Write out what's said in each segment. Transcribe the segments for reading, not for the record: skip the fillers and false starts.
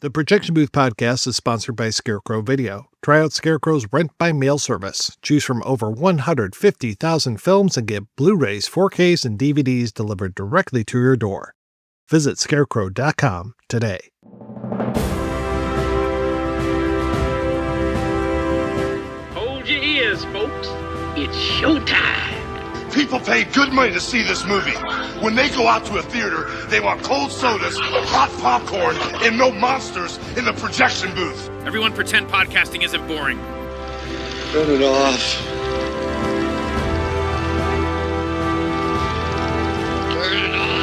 The Projection Booth podcast is sponsored by Scarecrow Video. Try out Scarecrow's rent-by-mail service. Choose from over 150,000 films and get Blu-rays, 4Ks, and DVDs delivered directly to your door. Visit scarecrow.com today. Hold your ears, folks. It's showtime. People pay good money to see this movie. When they go out to a theater, they want cold sodas, hot popcorn, and no monsters in the projection booth. Everyone pretend podcasting isn't boring. Turn it off. Turn it off.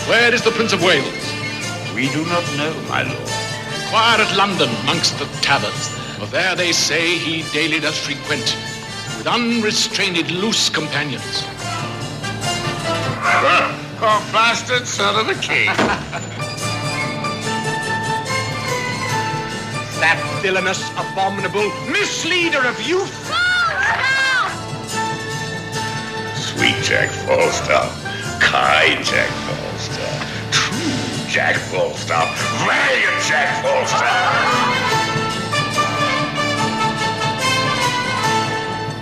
Where is the Prince of Wales? We do not know, my lord. Inquire at London, amongst the taverns, for there they say he daily does frequent, with unrestrained loose companions. Oh, bastard son of a king. That villainous, abominable misleader of youth! Sweet Jack Falstaff, kind Jack Falstaff, true Jack Falstaff, valiant Jack Falstaff.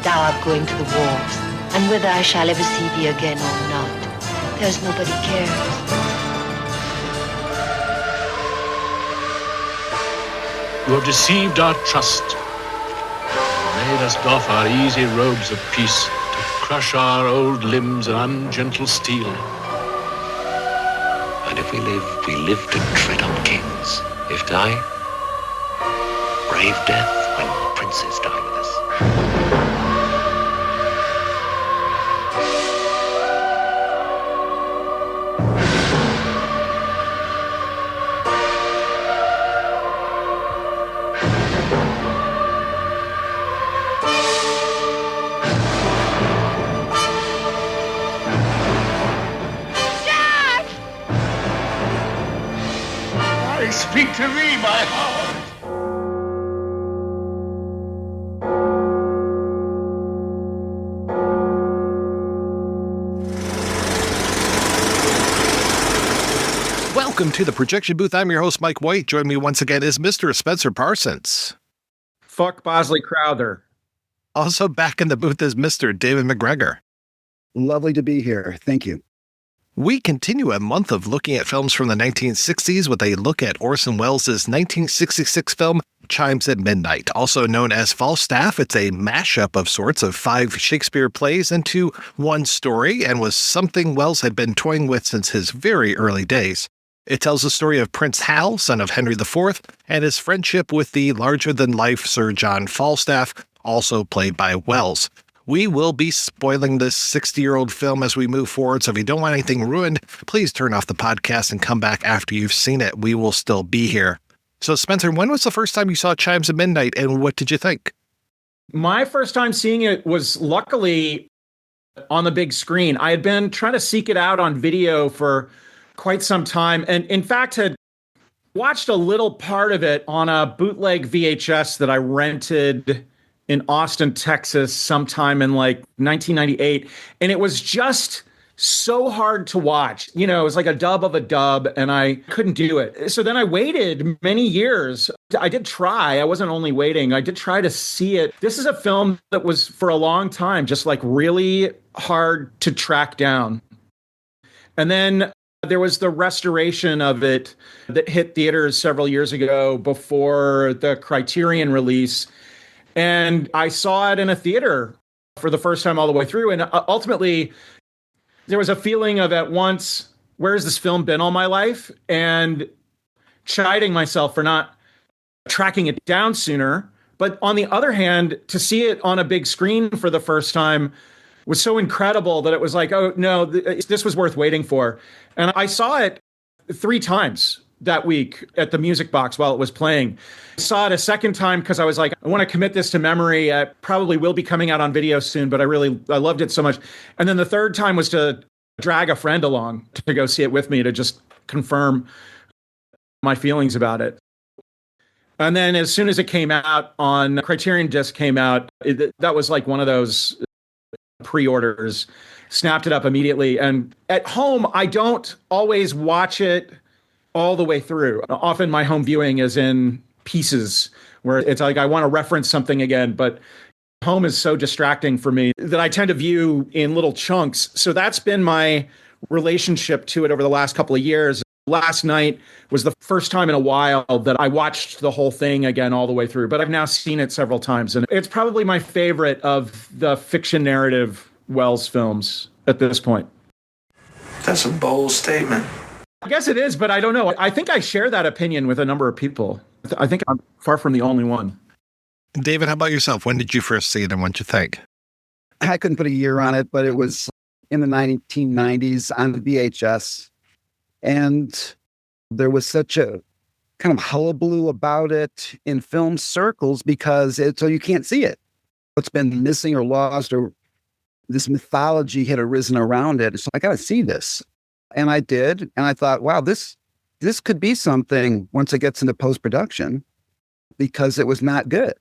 Thou art going to the wars, and whether I shall ever see thee again or not, there's nobody cares. You have deceived our trust, made us doff our easy robes of peace to crush our old limbs in ungentle steel. And if we live to tread on kings. If die, brave death when princes die with us. Speak to me, my heart. Welcome to the Projection Booth. I'm your host, Mike White. Join me once again is Mr. Spencer Parsons. Fuck Bosley Crowther. Also back in the booth is Mr. David McGregor. Lovely to be here. Thank you. We continue a month of looking at films from the 1960s with a look at Orson Welles' 1966 film, Chimes at Midnight. Also known as Falstaff, it's a mashup of sorts of 5 Shakespeare plays into one story and was something Welles had been toying with since his very early days. It tells the story of Prince Hal, son of Henry IV, and his friendship with the larger-than-life Sir John Falstaff, also played by Welles. We will be spoiling this 60-year-old film as we move forward, so if you don't want anything ruined, please turn off the podcast and come back after you've seen it. We will still be here. So, Spencer, when was the first time you saw Chimes at Midnight, and what did you think? My first time seeing it was luckily on the big screen. I had been trying to seek it out on video for quite some time, and in fact had watched a little part of it on a bootleg VHS that I rented in Austin, Texas, sometime in like 1998. And it was just so hard to watch. You know, it was like a dub of a dub, and I couldn't do it. So then I waited many years. I did try. I wasn't only waiting. I did try to see it. This is a film that was for a long time just like really hard to track down. And then there was the restoration of it that hit theaters several years ago before the Criterion release. And I saw it in a theater for the first time all the way through. And ultimately, there was a feeling of at once, where has this film been all my life? And chiding myself for not tracking it down sooner. But on the other hand, to see it on a big screen for the first time was so incredible that it was like, oh, no, this was worth waiting for. And I saw it 3 times that week at the Music Box while it was playing. I saw it a second time because I was like, I want to commit this to memory. I probably will be coming out on video soon, but I loved it so much. And then the third time was to drag a friend along to go see it with me to just confirm my feelings about it. And then as soon as it came out on Criterion disc came out, that was like one of those pre-orders, snapped it up immediately. And at home, I don't always watch it all the way through. Often my home viewing is in pieces where it's like I want to reference something again, but home is so distracting for me that I tend to view in little chunks. So that's been my relationship to it over the last couple of years. Last night was the first time in a while that I watched the whole thing again all the way through, but I've now seen it several times. And it's probably my favorite of the fiction narrative Welles films at this point. That's a bold statement. I guess it is, but I don't know. I think I share that opinion with a number of people. I think I'm far from the only one. David, how about yourself? When did you first see it and what'd you think? I couldn't put a year on it, but it was in the 1990s on VHS. And there was such a kind of hullabaloo about it in film circles because so you can't see it. It's been missing or lost, or this mythology had arisen around it. So I got to see this. And I did. And I thought, wow, this could be something once it gets into post-production, because it was not good.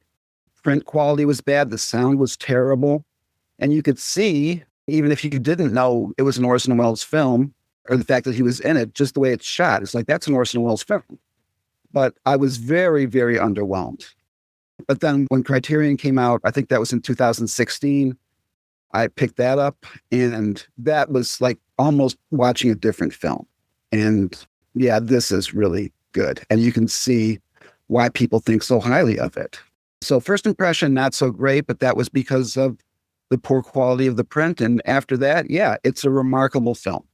Print quality was bad. The sound was terrible. And you could see, even if you didn't know it was an Orson Welles film, or the fact that he was in it, just the way it's shot, it's like, that's an Orson Welles film. But I was very, very underwhelmed. But then when Criterion came out, I think that was in 2016, I picked that up, and that was like almost watching a different film. And yeah, this is really good. And you can see why people think so highly of it. So first impression, not so great, but that was because of the poor quality of the print. And after that, yeah, it's a remarkable film.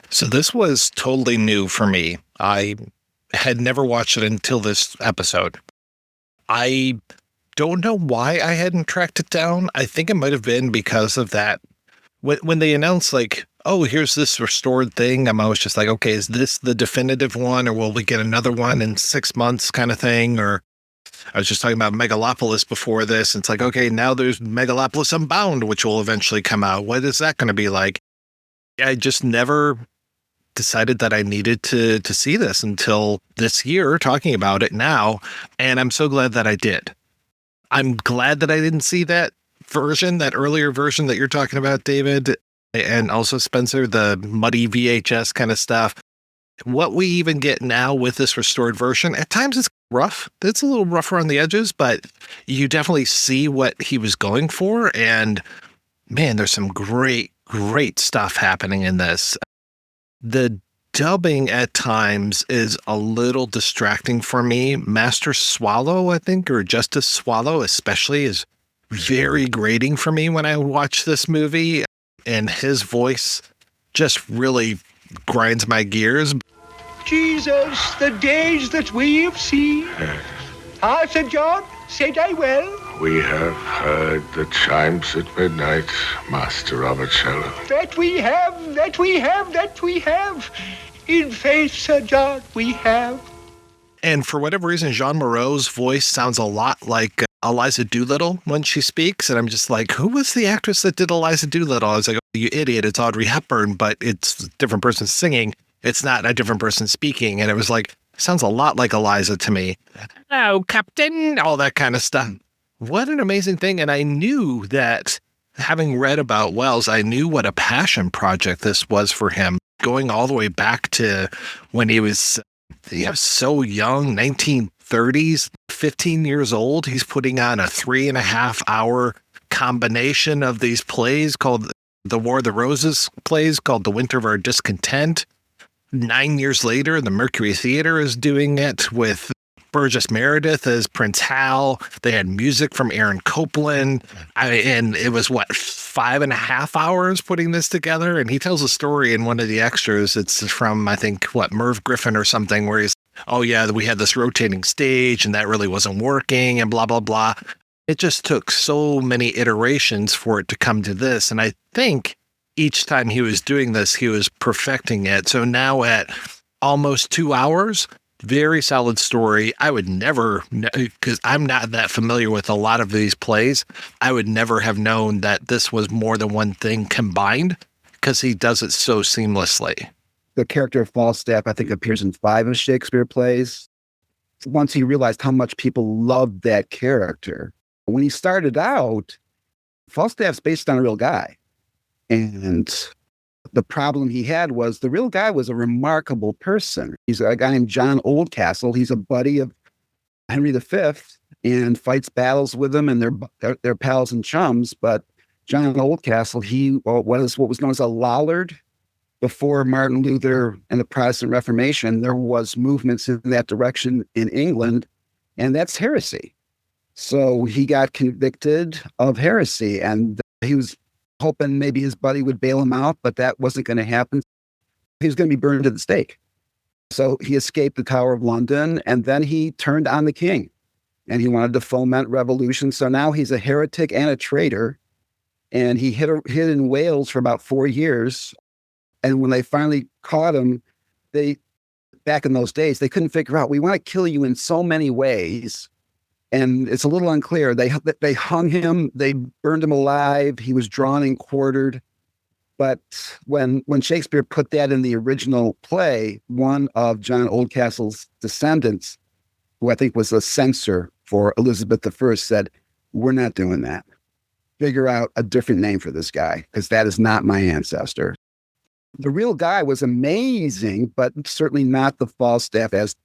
So this was totally new for me. I had never watched it until this episode. I don't know why I hadn't tracked it down. I think it might have been because of that. When they announced, like, oh, here's this restored thing, I'm always just like, okay, is this the definitive one, or will we get another one in 6 months kind of thing? Or I was just talking about Megalopolis before this. It's like, okay, now there's Megalopolis Unbound, which will eventually come out. What is that going to be like? I just never decided that I needed to see this until this year, talking about it now. And I'm so glad that I did. I'm glad that I didn't see that version, that earlier version that you're talking about, David, and also Spencer, the muddy VHS kind of stuff. What we even get now with this restored version, at times it's rough. It's a little rougher on the edges, but you definitely see what he was going for. And man, there's some great stuff happening in this. The dubbing at times is a little distracting for me. Master Swallow, I think, or Justice Swallow especially, is very grating for me when I watch this movie. And his voice just really grinds my gears. Jesus, the days that we have seen. Ah, Sir John, say they well. We have heard the chimes at midnight, Master Robercello. That we have, that we have, that we have. In faith, Sir John, we have. And for whatever reason, Jean Moreau's voice sounds a lot like Eliza Doolittle when she speaks. And I'm just like, who was the actress that did Eliza Doolittle? I was like, oh, you idiot, it's Audrey Hepburn, but it's a different person singing. It's not a different person speaking. And it was like, sounds a lot like Eliza to me. Hello, Captain, all that kind of stuff. What an amazing thing. And I knew that, having read about Welles, I knew what a passion project this was for him, going all the way back to when he was so young, 1930s, 15 years old. He's putting on a 3.5 hour combination of these plays called the War of the Roses plays called The Winter of Our Discontent. 9 years later, the Mercury Theater is doing it with Burgess Meredith as Prince Hal. They had music from Aaron Copland. And it was, 5.5 hours putting this together? And he tells a story in one of the extras. It's from, I think, Merv Griffin or something, where he's, oh yeah, we had this rotating stage and that really wasn't working and blah, blah, blah. It just took so many iterations for it to come to this. And I think each time he was doing this, he was perfecting it. So now at almost 2 hours, very solid story. I would never, because I'm not that familiar with a lot of these plays, I would never have known that this was more than one thing combined, because he does it so seamlessly. The character of Falstaff, I think, appears in 5 of Shakespeare plays. once he realized how much people loved that character. When he started out, Falstaff's based on a real guy. And the problem he had was the real guy was a remarkable person. He's a guy named John Oldcastle. He's a buddy of Henry V and fights battles with him, and they're pals and chums. But John Oldcastle, he was what was known as a Lollard. Before Martin Luther and the Protestant Reformation, there was movements in that direction in England, and that's heresy. So he got convicted of heresy, and he was hoping maybe his buddy would bail him out, but that wasn't going to happen. He was going to be burned at the stake. So he escaped the Tower of London, and then he turned on the king, and he wanted to foment revolution. So now he's a heretic and a traitor, and he hid in Wales for about 4 years. And when they finally caught him, back in those days, they couldn't figure out, we want to kill you in so many ways. And it's a little unclear. They hung him, they burned him alive, he was drawn and quartered. But when Shakespeare put that in the original play, one of John Oldcastle's descendants, who I think was a censor for Elizabeth I, said, we're not doing that. Figure out a different name for this guy, because that is not my ancestor. The real guy was amazing, but certainly not the Falstaff as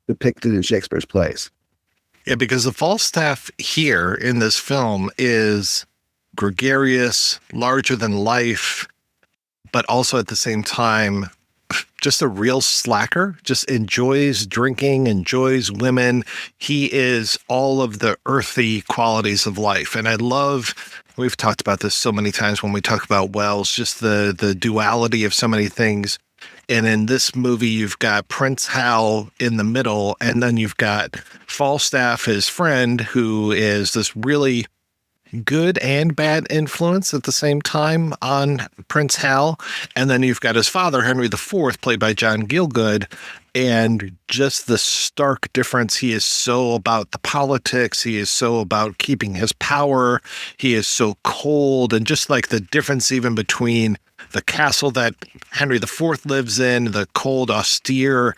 depicted in Shakespeare's plays. Yeah, because the Falstaff here in this film is gregarious, larger than life, but also at the same time, just a real slacker, just enjoys drinking, enjoys women. He is all of the earthy qualities of life. And I love, we've talked about this so many times when we talk about Wells, just the duality of so many things. And in this movie, you've got Prince Hal in the middle, and then you've got Falstaff, his friend, who is this really good and bad influence at the same time on Prince Hal. And then you've got his father, Henry IV, played by John Gielgud, and just the stark difference. He is so about the politics. He is so about keeping his power. He is so cold, and just like the difference even between the castle that Henry IV lives in, the cold, austere,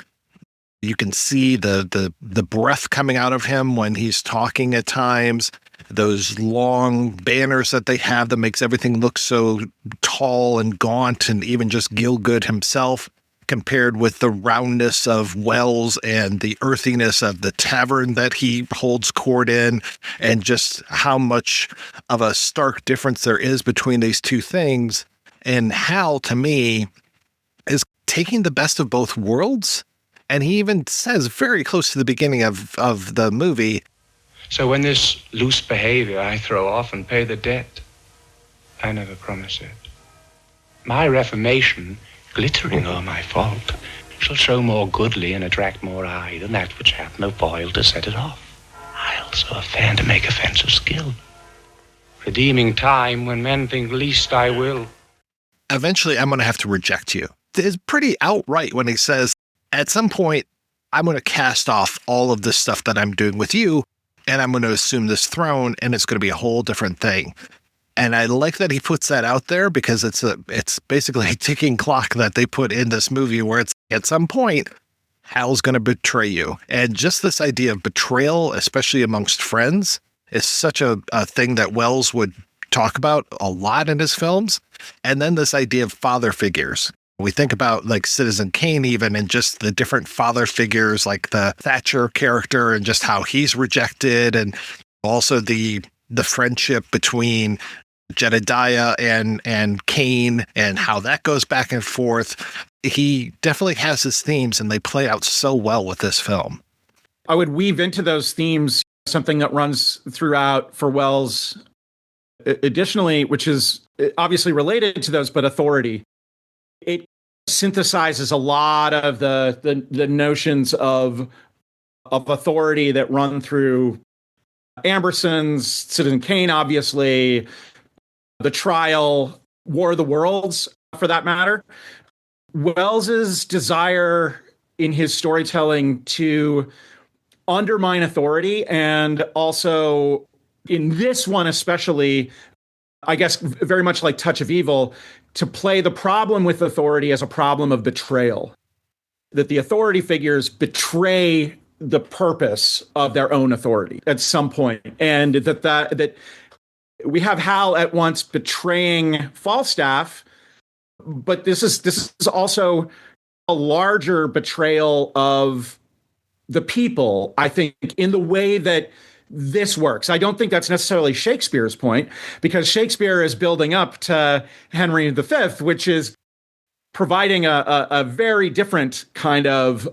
you can see the breath coming out of him when he's talking at times. Those long banners that they have that makes everything look so tall and gaunt, and even just Gielgud himself, compared with the roundness of Wells and the earthiness of the tavern that he holds court in, and just how much of a stark difference there is between these two things. And Hal, to me, is taking the best of both worlds. And he even says very close to the beginning of the movie, so when this loose behavior I throw off and pay the debt, I never promise it. My reformation, glittering o'er my fault, shall show more goodly and attract more eye than that which hath no foil to set it off. I'll so offend to make offensive skill, redeeming time when men think least I will. Eventually, I'm going to have to reject you. It's pretty outright when he says, at some point, I'm going to cast off all of this stuff that I'm doing with you, and I'm going to assume this throne, and it's going to be a whole different thing. And I like that he puts that out there, because it's basically a ticking clock that they put in this movie, where it's at some point, Hal's going to betray you. And just this idea of betrayal, especially amongst friends, is such a thing that Wells would talk about a lot in his films. And then this idea of father figures. We think about like Citizen Kane even, and just the different father figures, like the Thatcher character, and just how he's rejected, and also the friendship between Jedediah and Kane, and how that goes back and forth. He definitely has his themes, and they play out so well with this film. I would weave into those themes something that runs throughout for Wells additionally, which is obviously related to those, but authority. It synthesizes a lot of the notions of authority that run through Amberson's Citizen Kane, obviously, The Trial, War of the Worlds, for that matter. Wells's desire in his storytelling to undermine authority, and also in this one especially, I guess very much like Touch of Evil, to play the problem with authority as a problem of betrayal. That the authority figures betray the purpose of their own authority at some point, and that we have Hal at once betraying Falstaff, but this is also a larger betrayal of the people, I think, in the way that this works. I don't think that's necessarily Shakespeare's point, because Shakespeare is building up to Henry V, which is providing a very different kind of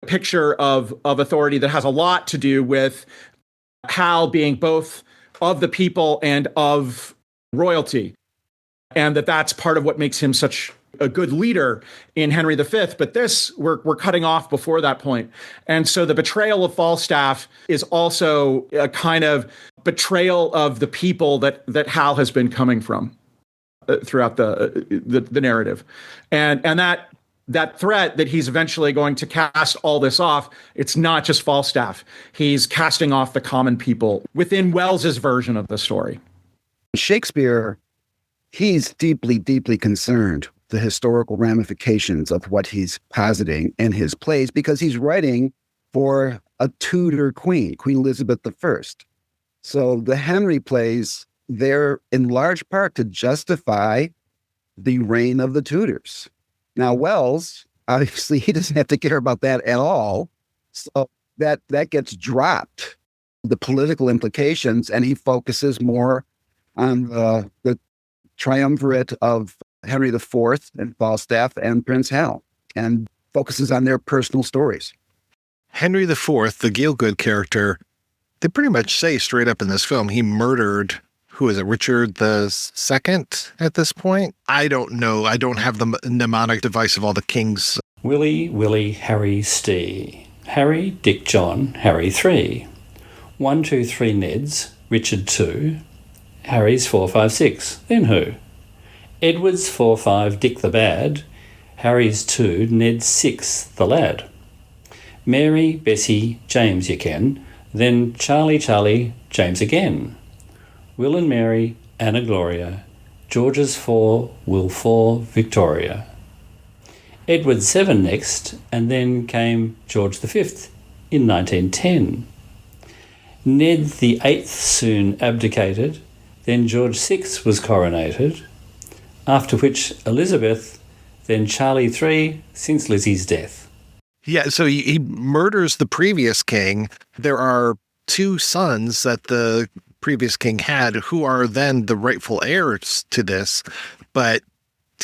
picture of authority that has a lot to do with Hal being both of the people and of royalty, and that's part of what makes him such a good leader in Henry V. But this, we're cutting off before that point. And so the betrayal of Falstaff is also a kind of betrayal of the people that Hal has been coming from throughout the narrative. And that threat that he's eventually going to cast all this off, it's not just Falstaff. He's casting off the common people within Welles's version of the story. Shakespeare, he's deeply, deeply concerned the historical ramifications of what he's positing in his plays, because he's writing for a Tudor queen, Queen Elizabeth I. So the Henry plays, they're in large part to justify the reign of the Tudors. Now, Wells, obviously, he doesn't have to care about that at all. So that gets dropped, the political implications, and he focuses more on the triumvirate of Henry IV and Falstaff and Prince Hal, and focuses on their personal stories. Henry IV, the Gielgud character, they pretty much say straight up in this film, he murdered, who is it, Richard II at this point? I don't know. I don't have the mnemonic device of all the kings. Willie, Harry, Stee. Harry, Dick, John, Harry 3. 1, 2, 3 Neds, Richard 2. Harry's 4, 5, 6. Then who? Edward's 4, 5, Dick the Bad. Harry's 2, Ned's 6, the Lad. Mary, Bessie, James you ken. Then Charlie, James again. Will and Mary, Anna Gloria. George's 4, Will 4, Victoria. Edward 7 next, and then came George V in 1910. Ned the 8th soon abdicated, then George VI was coronated, after which Elizabeth, then Charlie 3 since Lizzie's death. Yeah, so he murders the previous king. There are 2 sons that the previous king had who are then the rightful heirs to this, but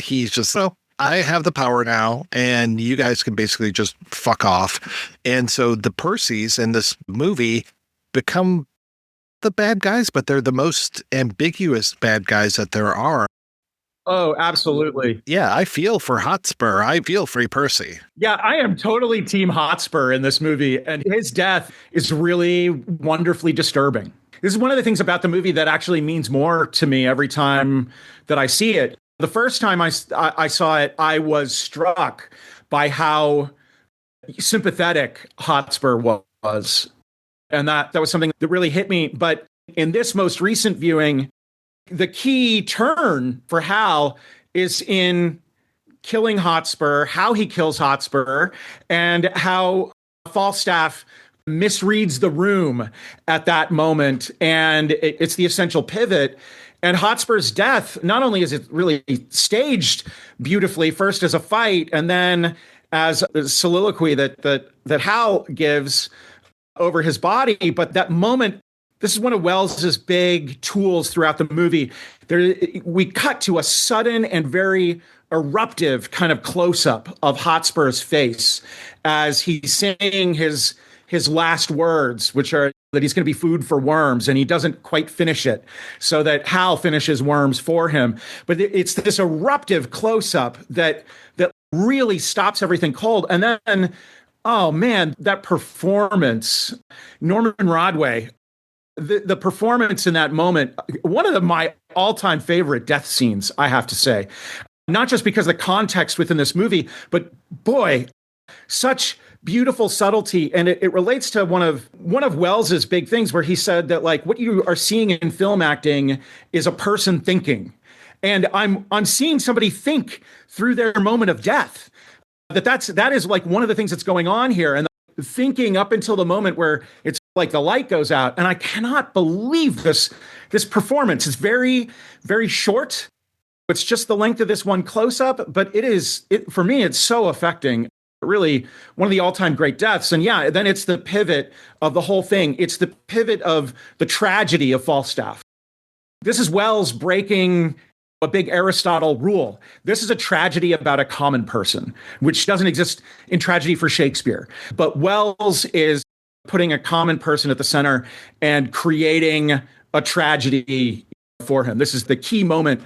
he's just, I have the power now, and you guys can basically just fuck off. And so the Percys in this movie become the bad guys, but they're the most ambiguous bad guys that there are. Oh, absolutely. Yeah, I feel for Hotspur. I feel for Percy. Yeah, I am totally Team Hotspur in this movie, and his death is really wonderfully disturbing. This is one of the things about the movie that actually means more to me every time that I see it. The first time I saw it, I was struck by how sympathetic Hotspur was. And that was something that really hit me. But in this most recent viewing, the key turn for Hal is in killing Hotspur, how he kills Hotspur, and how Falstaff misreads the room at that moment. And it's the essential pivot. And Hotspur's death, not only is it really staged beautifully, first as a fight, and then as a soliloquy that Hal gives over his body, but that moment, this is one of Welles's big tools throughout the movie. We cut to a sudden and very eruptive kind of close-up of Hotspur's face as he's saying his last words, which are that he's going to be food for worms, and he doesn't quite finish it, so that Hal finishes worms for him. But it's this eruptive close-up that really stops everything cold. And then, oh man, that performance, Norman Rodway, the performance in that moment, one of my all-time favorite death scenes, I have to say. Not just because of the context within this movie, but boy, such beautiful subtlety. And it relates to one of Welles's big things, where he said that, like, what you are seeing in film acting is a person thinking. And I'm seeing somebody think through their moment of death. That is like one of the things that's going on here. And thinking up until the moment where it's like the light goes out, and I cannot believe this performance. It's very, very short. It's just the length of this one close-up, but for me, it's so affecting. Really one of the all-time great deaths. And yeah, then it's the pivot of the whole thing. It's the pivot of the tragedy of Falstaff. This is Wells breaking a big Aristotle rule. This is a tragedy about a common person, which doesn't exist in tragedy for Shakespeare. But Wells is putting a common person at the center and creating a tragedy for him. This is the key moment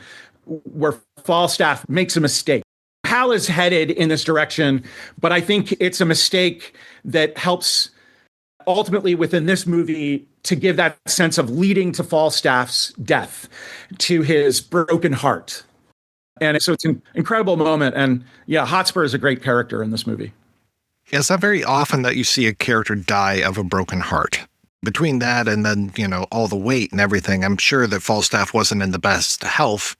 where Falstaff makes a mistake. Hal is headed in this direction, but I think it's a mistake that helps ultimately within this movie to give that sense of leading to Falstaff's death, to his broken heart. And so it's an incredible moment. And yeah, Hotspur is a great character in this movie. It's not very often that you see a character die of a broken heart. Between that and then, all the weight and everything, I'm sure that Falstaff wasn't in the best health.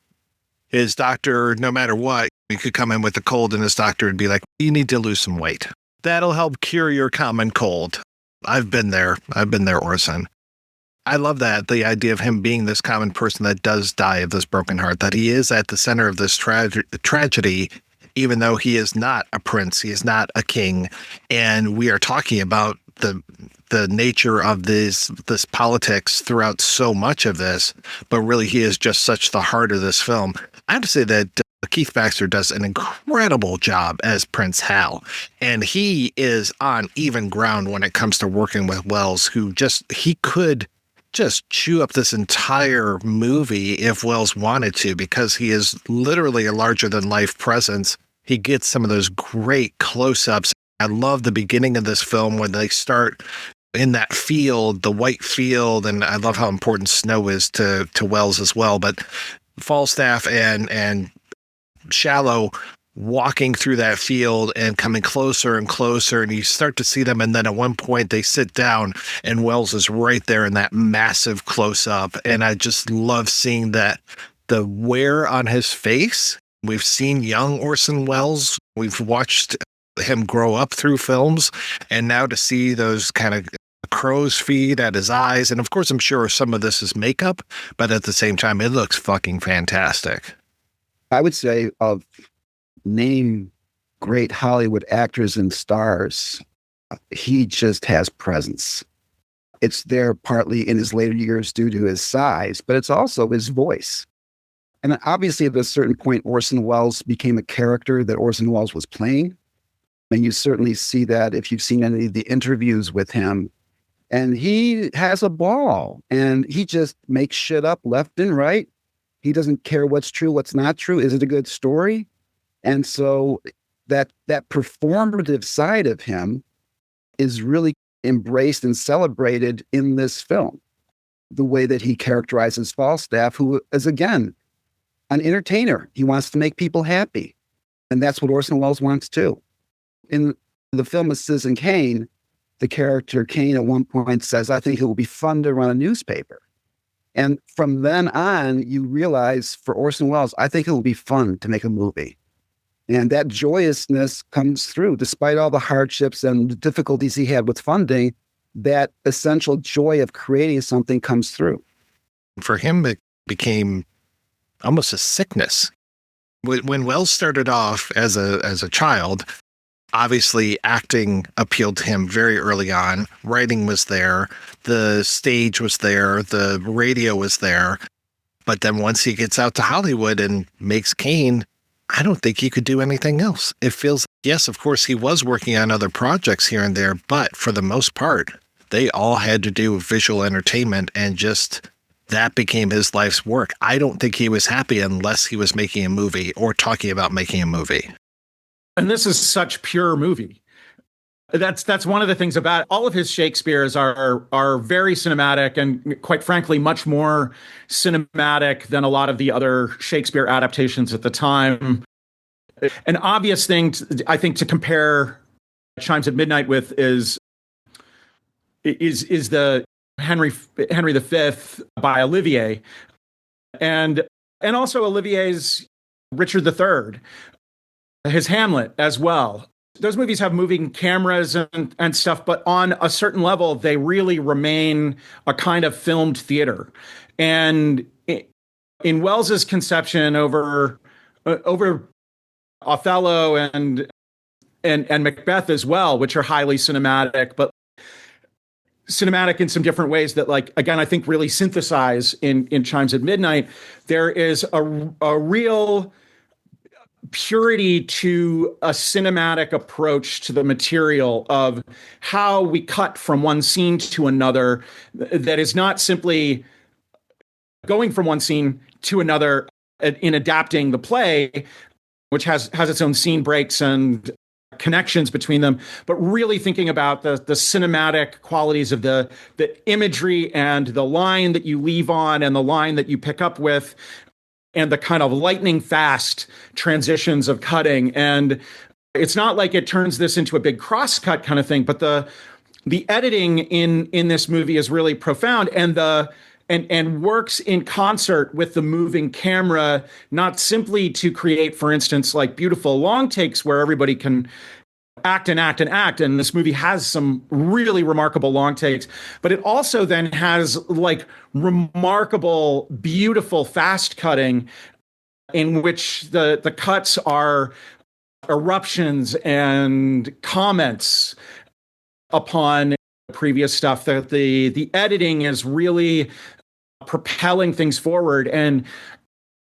His doctor, no matter what, he could come in with a cold and his doctor would be like, you need to lose some weight. That'll help cure your common cold. I've been there, Orson. I love that, the idea of him being this common person that does die of this broken heart, that he is at the center of this tragedy, even though he is not a prince, he is not a king. And we are talking about the nature of this politics throughout so much of this, but really he is just such the heart of this film. I have to say that Keith Baxter does an incredible job as Prince Hal, and he is on even ground when it comes to working with Wells, he could just chew up this entire movie if Wells wanted to, because he is literally a larger than life presence. He gets some of those great close-ups. I love the beginning of this film when they start in that field, the white field, and I love how important snow is to Wells as well. But Falstaff and Shallow walking through that field and coming closer and closer, and you start to see them, and then at one point they sit down and Wells is right there in that massive close-up, and I just love seeing that, the wear on his face. We've seen young Orson Welles, we've watched him grow up through films, and now to see those kind of crow's feet at his eyes, and of course I'm sure some of this is makeup, but at the same time it looks fucking fantastic. I would say of name great Hollywood actors and stars, he just has presence. It's there partly in his later years due to his size, but it's also his voice. And obviously at a certain point, Orson Welles became a character that Orson Welles was playing. And you certainly see that if you've seen any of the interviews with him. And he has a ball, and he just makes shit up left and right. He doesn't care what's true, what's not true. Is it a good story? And so that performative side of him is really embraced and celebrated in this film. The way that he characterizes Falstaff, who is, again, an entertainer. He wants to make people happy. And that's what Orson Welles wants too. In the film of Citizen Kane, the character Kane at one point says, I think it will be fun to run a newspaper. And from then on, you realize for Orson Welles, I think it will be fun to make a movie. And that joyousness comes through, despite all the hardships and the difficulties he had with funding, that essential joy of creating something comes through. For him, it became almost a sickness. When Welles started off as a child, obviously acting appealed to him very early on. Writing was there, the stage was there, the radio was there. But then once he gets out to Hollywood and makes Kane, I don't think he could do anything else. It feels, yes, of course, he was working on other projects here and there, but for the most part, they all had to do with visual entertainment, and just that became his life's work. I don't think he was happy unless he was making a movie or talking about making a movie. And this is such pure movie. That's one of the things about all of his Shakespeares are very cinematic, and quite frankly, much more cinematic than a lot of the other Shakespeare adaptations at the time. An obvious thing, I think, to compare Chimes at Midnight with is the Henry V by Olivier, and also Olivier's Richard III, his Hamlet as well. those movies have moving cameras and stuff, but on a certain level, they really remain a kind of filmed theater. And in Welles's conception over Othello and Macbeth as well, which are highly cinematic, but cinematic in some different ways that, like, again, I think really synthesize in Chimes at Midnight, there is a real purity to a cinematic approach to the material of how we cut from one scene to another that is not simply going from one scene to another in adapting the play, which has its own scene breaks and connections between them, but really thinking about the cinematic qualities of the imagery and the line that you leave on and the line that you pick up with, and the kind of lightning fast transitions of cutting. And it's not like it turns this into a big cross-cut kind of thing, but the editing in this movie is really profound, and works in concert with the moving camera, not simply to create, for instance, like beautiful long takes where everybody can act and act and act. And this movie has some really remarkable long takes, but it also then has like remarkable, beautiful fast cutting in which the cuts are eruptions and comments upon previous stuff. That the editing is really propelling things forward. And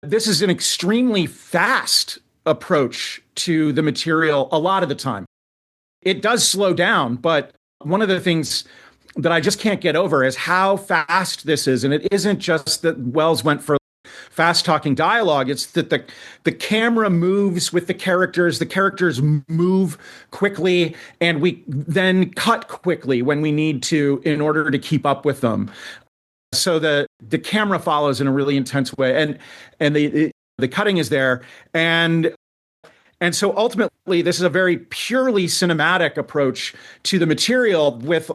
this is an extremely fast approach to the material a lot of the time. It does slow down, but one of the things that I just can't get over is how fast this is. And it isn't just that Welles went for fast talking dialogue. It's that the camera moves with the characters move quickly, and we then cut quickly when we need to in order to keep up with them. So the camera follows in a really intense way, and the cutting is there. And so ultimately, this is a very purely cinematic approach to the material with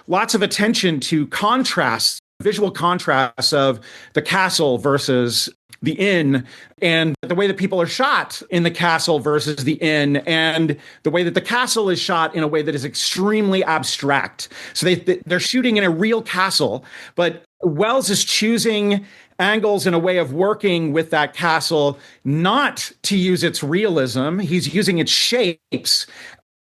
lots of attention to contrasts, visual contrasts of the castle versus the inn, and the way that people are shot in the castle versus the inn, and the way that the castle is shot in a way that is extremely abstract. So they're shooting in a real castle, but Welles is choosing angles and a way of working with that castle not to use its realism. He's using its shapes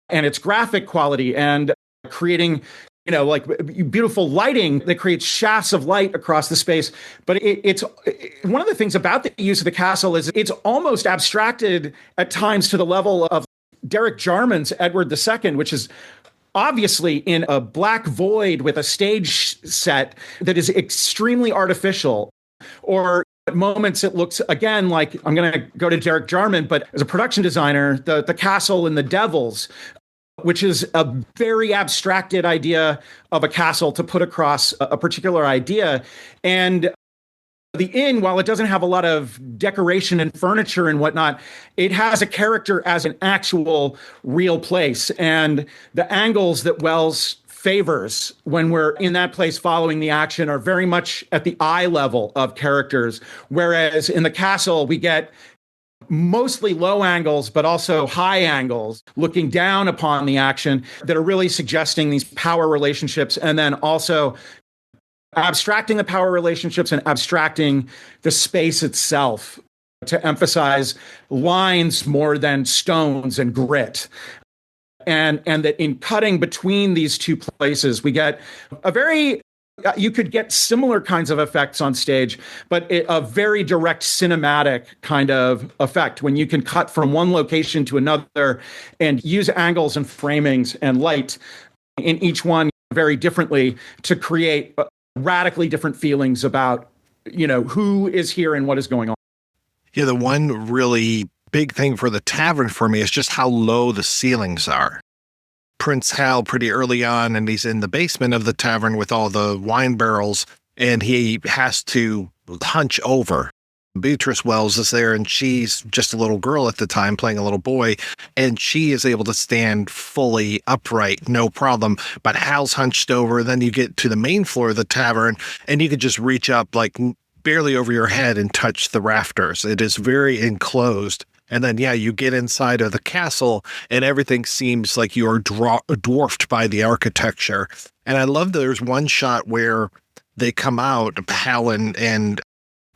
and its graphic quality and creating, like beautiful lighting that creates shafts of light across the space. But it's one of the things about the use of the castle is it's almost abstracted at times to the level of Derek Jarman's Edward II, which is obviously in a black void with a stage set that is extremely artificial. Or at moments it looks, again, like, I'm going to go to Derek Jarman, but as a production designer, the castle in The Devils, which is a very abstracted idea of a castle to put across a particular idea. And the inn, while it doesn't have a lot of decoration and furniture and whatnot, it has a character as an actual real place. And the angles that Welles favors when we're in that place following the action are very much at the eye level of characters. Whereas in the castle, we get mostly low angles, but also high angles looking down upon the action that are really suggesting these power relationships, and then also abstracting the power relationships and abstracting the space itself to emphasize lines more than stones and grit. And that in cutting between these two places, we get you could get similar kinds of effects on stage, but a very direct cinematic kind of effect when you can cut from one location to another and use angles and framings and light in each one very differently to create radically different feelings about, who is here and what is going on. Yeah, the one really big thing for the tavern for me is just how low the ceilings are. Prince Hal pretty early on, and he's in the basement of the tavern with all the wine barrels, and he has to hunch over. Beatrice Welles is there, and she's just a little girl at the time playing a little boy, and she is able to stand fully upright, no problem. But Hal's hunched over. Then you get to the main floor of the tavern, and you could just reach up like barely over your head and touch the rafters. It is very enclosed. And then, yeah, you get inside of the castle and everything seems like you're dwarfed by the architecture. And I love that there's one shot where they come out, Hal and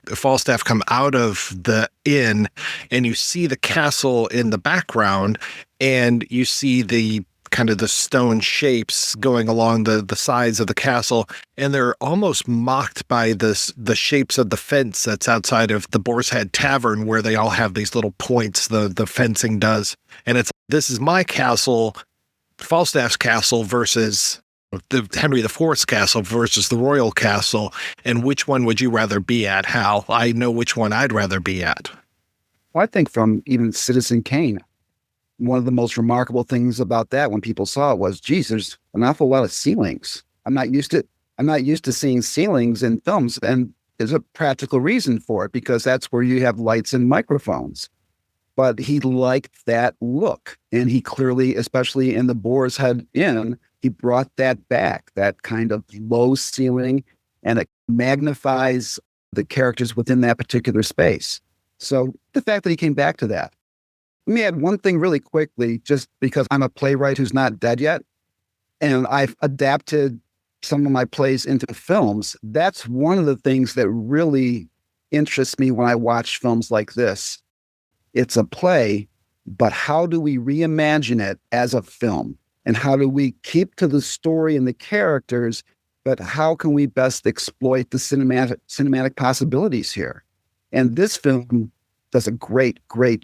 Falstaff come out of the inn, and you see the castle in the background, and you see the kind of the stone shapes going along the sides of the castle, and they're almost mocked by the shapes of the fence that's outside of the Boar's Head Tavern, where they all have these little points the fencing does. And it's, this is my castle, Falstaff's castle versus the Henry IV's castle versus the royal castle, and which one would you rather be at, Hal? I know which one I'd rather be at. Well, I think from even Citizen Kane, one of the most remarkable things about that when people saw it was, geez, there's an awful lot of ceilings. I'm not used to seeing ceilings in films, and there's a practical reason for it, because that's where you have lights and microphones. But he liked that look, and he clearly, especially in the Boar's Head Inn, he brought that back, that kind of low ceiling, and it magnifies the characters within that particular space. So the fact that he came back to that. Let me add one thing really quickly, just because I'm a playwright who's not dead yet, and I've adapted some of my plays into films. That's one of the things that really interests me when I watch films like this. It's a play, but how do we reimagine it as a film? And how do we keep to the story and the characters, but how can we best exploit the cinematic possibilities here? And this film does a great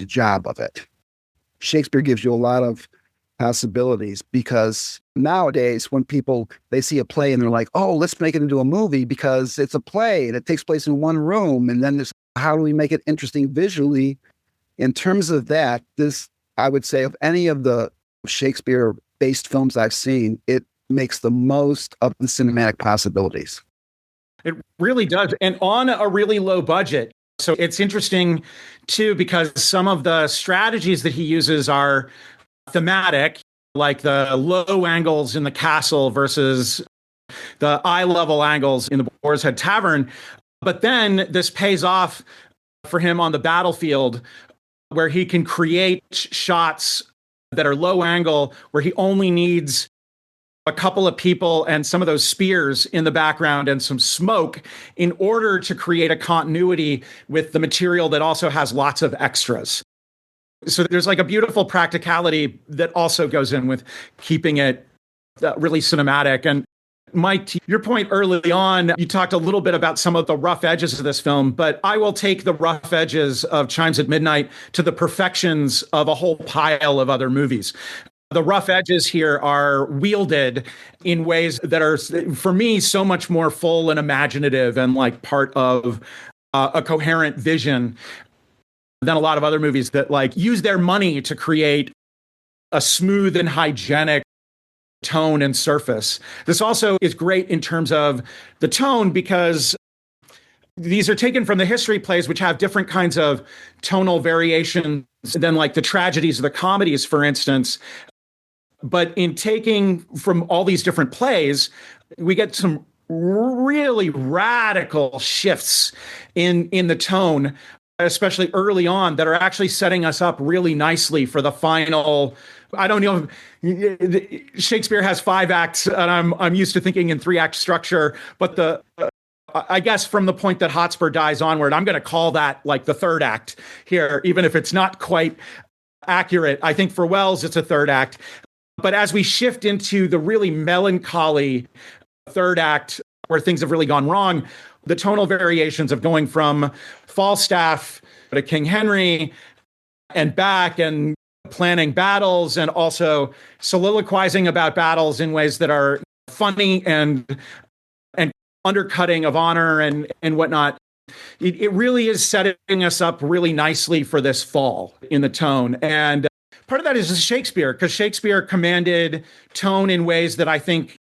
job of it. Shakespeare gives you a lot of possibilities, because nowadays when they see a play and they're like, oh, let's make it into a movie because it's a play and it takes place in one room. And then how do we make it interesting visually? In terms of that, this, I would say, of any of the Shakespeare-based films I've seen, it makes the most of the cinematic possibilities. It really does. And on a really low budget. So it's interesting, too, because some of the strategies that he uses are thematic, like the low angles in the castle versus the eye-level angles in the Boar's Head Tavern. But then this pays off for him on the battlefield, where he can create shots that are low angle, where he only needs a couple of people and some of those spears in the background and some smoke in order to create a continuity with the material that also has lots of extras. So there's like a beautiful practicality that also goes in with keeping it really cinematic. And Mike, to your point early on, you talked a little bit about some of the rough edges of this film, but I will take the rough edges of Chimes at Midnight to the perfections of a whole pile of other movies. The rough edges here are wielded in ways that are, for me, so much more full and imaginative and like part of a coherent vision than a lot of other movies that like use their money to create a smooth and hygienic tone and surface. This also is great in terms of the tone, because these are taken from the history plays, which have different kinds of tonal variations than like the tragedies or the comedies, for instance. But in taking from all these different plays, we get some really radical shifts in the tone, especially early on, that are actually setting us up really nicely for the final. I don't know. Shakespeare has 5 acts, and I'm used to thinking in 3-act structure. But I guess from the point that Hotspur dies onward, I'm going to call that like the 3rd act here, even if it's not quite accurate. I think for Wells, it's a 3rd act. But as we shift into the really melancholy 3rd act, where things have really gone wrong, the tonal variations of going from Falstaff to King Henry and back, and planning battles and also soliloquizing about battles in ways that are funny and undercutting of honor and whatnot. It really is setting us up really nicely for this fall in the tone. And part of that is Shakespeare, because Shakespeare commanded tone in ways that I think,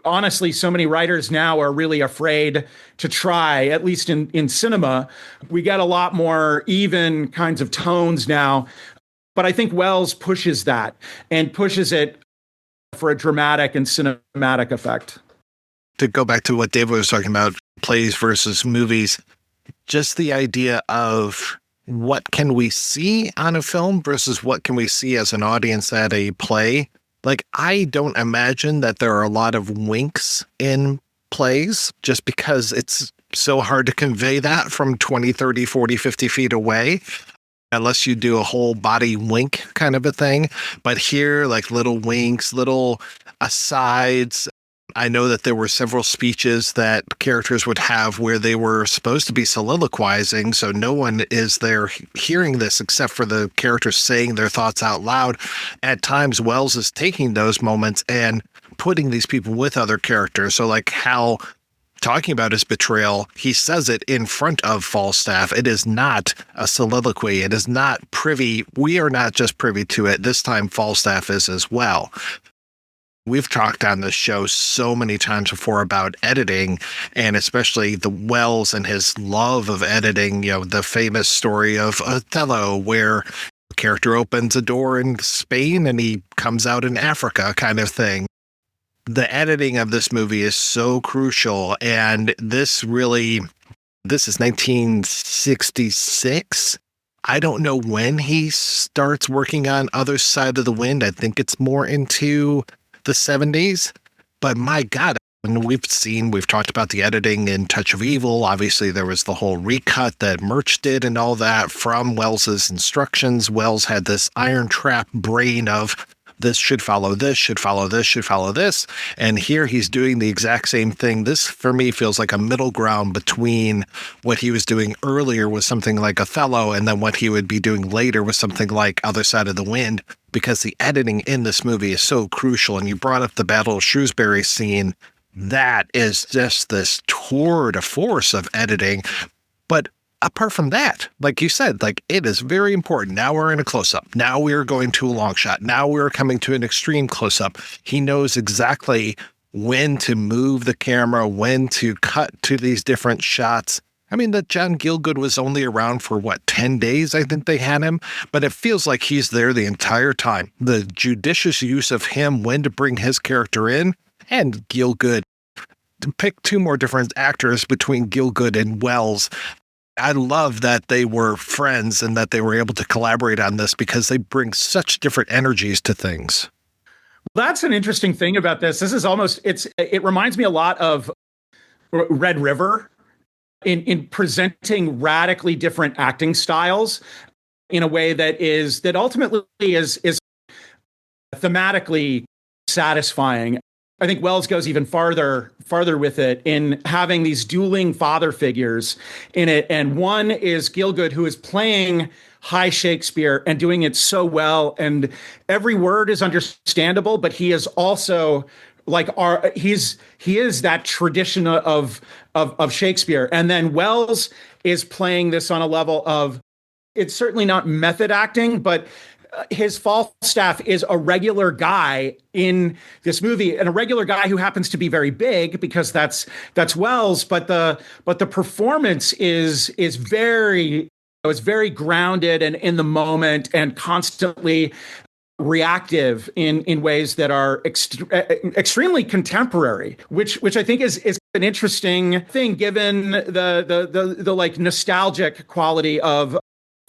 honestly, so many writers now are really afraid to try, at least in cinema. We get a lot more even kinds of tones now. But I think Wells pushes that and pushes it for a dramatic and cinematic effect. To go back to what David was talking about, plays versus movies, just the idea of what can we see on a film versus what can we see as an audience at a play. Like, I don't imagine that there are a lot of winks in plays just because it's so hard to convey that from 20, 30, 40, 50 feet away, unless you do a whole body wink kind of a thing. But here, like little winks, little asides. I know that there were several speeches that characters would have where they were supposed to be soliloquizing, so no one is there hearing this except for the characters saying their thoughts out loud. At times, Welles is taking those moments and putting these people with other characters. So like Hal talking about his betrayal, he says it in front of Falstaff. It is not a soliloquy. It is not privy. We are not just privy to it. This time Falstaff is as well. We've talked on this show so many times before about editing, and especially the Welles and his love of editing. You know, the famous story of Othello, where the character opens a door in Spain and he comes out in Africa kind of thing. The editing of this movie is so crucial, and this is 1966. I don't know when he starts working on Other Side of the Wind. I think it's more into the 70s, but my God, and we've talked about the editing in Touch of Evil. Obviously, there was the whole recut that Murch did and all that from Welles's instructions. Welles had this iron trap brain of this should follow this, should follow this, should follow this. And here he's doing the exact same thing. This, for me, feels like a middle ground between what he was doing earlier with something like Othello and then what he would be doing later with something like Other Side of the Wind, because the editing in this movie is so crucial. And you brought up the Battle of Shrewsbury scene. That is just this tour de force of editing. But apart from that, like you said, like it is very important. Now we're in a close-up. Now we're going to a long shot. Now we're coming to an extreme close-up. He knows exactly when to move the camera, when to cut to these different shots. I mean, that John Gielgud was only around for 10 days, I think they had him, but it feels like he's there the entire time. The judicious use of him, when to bring his character in, and Gielgud. To pick two more different actors between Gielgud and Welles. I love that they were friends and that they were able to collaborate on this because they bring such different energies to things. That's an interesting thing about this. This is it reminds me a lot of Red River in presenting radically different acting styles in a way that ultimately is thematically satisfying. I think Welles goes even farther with it in having these dueling father figures in it. And one is Gielgud, who is playing high Shakespeare and doing it so well. And every word is understandable, but he is also he is that tradition of Shakespeare. And then Welles is playing this on a level of, it's certainly not method acting, but his Falstaff is a regular guy in this movie, and a regular guy who happens to be very big because that's Welles. But the performance is very grounded and in the moment and constantly reactive in ways that are extremely contemporary, which I think is an interesting thing given the like nostalgic quality of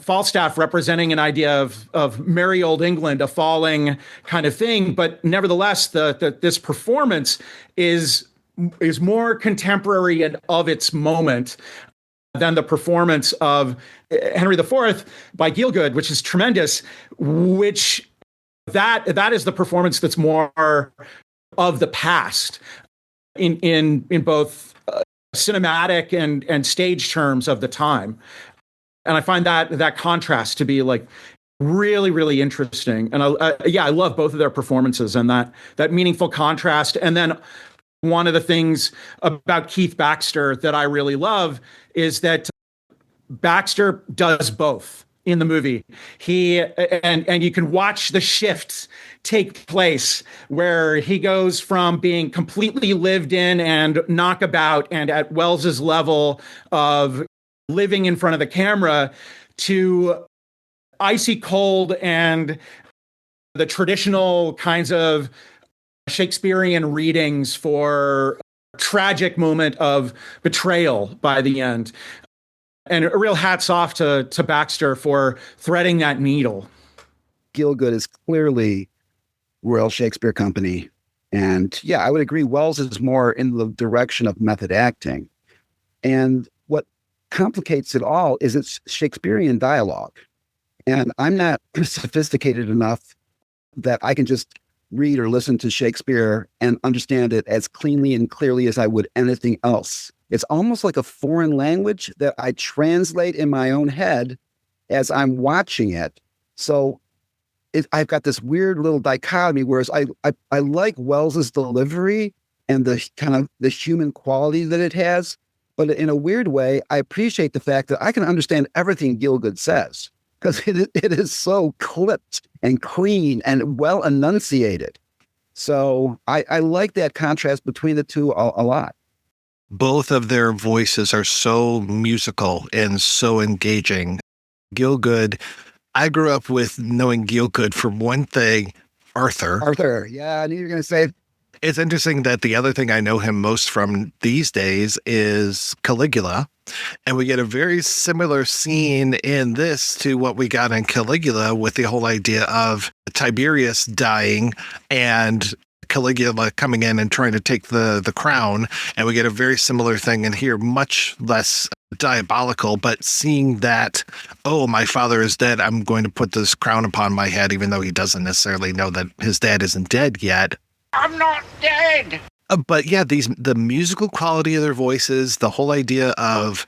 Falstaff representing an idea of merry old England, a falling kind of thing, but nevertheless, this performance is more contemporary and of its moment than the performance of Henry IV by Gielgud, which is tremendous. Which that is the performance that's more of the past in both cinematic and stage terms of the time. And I find that contrast to be like really, really interesting. And I love both of their performances and that meaningful contrast. And then one of the things about Keith Baxter that I really love is that Baxter does both in the movie. And you can watch the shifts take place where he goes from being completely lived in and knockabout and at Welles's level of living in front of the camera to icy cold and the traditional kinds of Shakespearean readings for tragic moment of betrayal by the end. And a real hats off to Baxter for threading that needle. Gielgud is clearly Royal Shakespeare Company. And yeah, I would agree. Wells is more in the direction of method acting. And what complicates it all is it's Shakespearean dialogue. And I'm not sophisticated enough that I can just read or listen to Shakespeare and understand it as cleanly and clearly as I would anything else. It's almost like a foreign language that I translate in my own head as I'm watching it. So I've got this weird little dichotomy, whereas I like Wells's delivery and the kind of the human quality that it has. But in a weird way, I appreciate the fact that I can understand everything Gielgud says, because it is so clipped and clean and well enunciated. So I like that contrast between the two a lot. Both of their voices are so musical and so engaging. Gielgud, I grew up with knowing Gielgud for one thing, Arthur. Arthur, yeah, I knew you were going to say it. It's interesting that the other thing I know him most from these days is Caligula. And we get a very similar scene in this to what we got in Caligula, with the whole idea of Tiberius dying and Caligula coming in and trying to take the crown. And we get a very similar thing in here, much less diabolical, but seeing that, oh, my father is dead, I'm going to put this crown upon my head, even though he doesn't necessarily know that his dad isn't dead yet. I'm not dead. But yeah, the musical quality of their voices, the whole idea of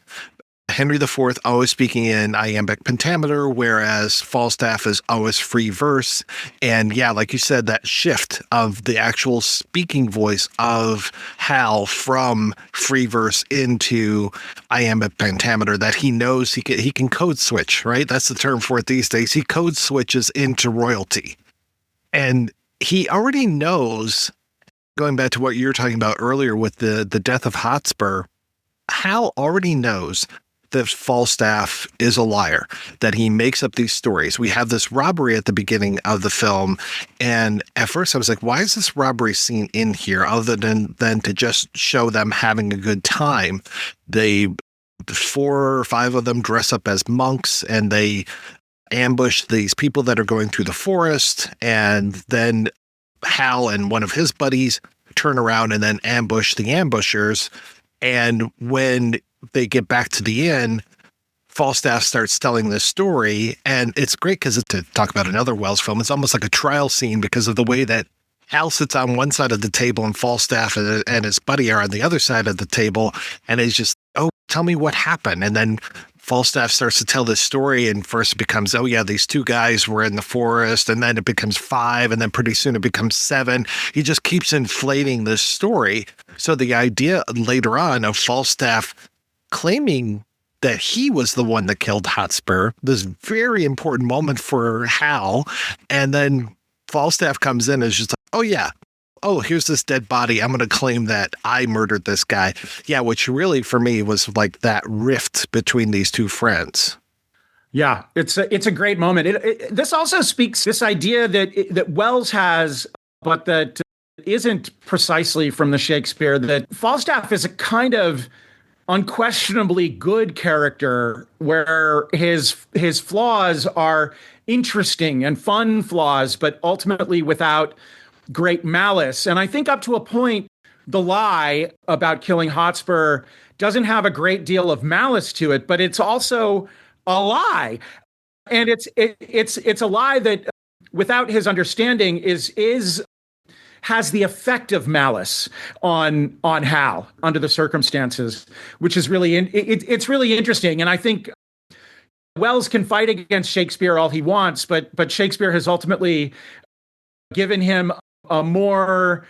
Henry IV always speaking in iambic pentameter, whereas Falstaff is always free verse. And yeah, like you said, that shift of the actual speaking voice of Hal from free verse into iambic pentameter, that he knows he can code switch, right? That's the term for it these days. He code switches into royalty. And he already knows, going back to what you were talking about earlier with the death of Hotspur, Hal already knows that Falstaff is a liar, that he makes up these stories. We have this robbery at the beginning of the film, and at first I was like, why is this robbery scene in here other than to just show them having a good time? 4 or 5 of them dress up as monks, and they ambush these people that are going through the forest, and then Hal and one of his buddies turn around and then ambush the ambushers. And when they get back to the inn, Falstaff starts telling this story, and it's great because, to talk about another Wells film, it's almost like a trial scene because of the way that Hal sits on one side of the table and Falstaff and his buddy are on the other side of the table, and he's just, oh, tell me what happened. And then Falstaff starts to tell this story, and first it becomes, oh yeah, these 2 guys were in the forest, and then it becomes 5, and then pretty soon it becomes 7. He just keeps inflating this story. So the idea later on of Falstaff claiming that he was the one that killed Hotspur, this very important moment for Hal, and then Falstaff comes in and is just like, oh yeah, oh, here's this dead body. I'm going to claim that I murdered this guy. Yeah, which really for me was like that rift between these 2 friends. Yeah, it's a great moment. This also speaks this idea that Wells has, but that isn't precisely from the Shakespeare, that Falstaff is a kind of unquestionably good character where his flaws are interesting and fun flaws, but ultimately without great malice. And I think up to a point, the lie about killing Hotspur doesn't have a great deal of malice to it, but it's also a lie. And it's a lie that, without his understanding, has the effect of malice on Hal under the circumstances, which is really it's really interesting. And I think Wells can fight against Shakespeare all he wants, but Shakespeare has ultimately given him a more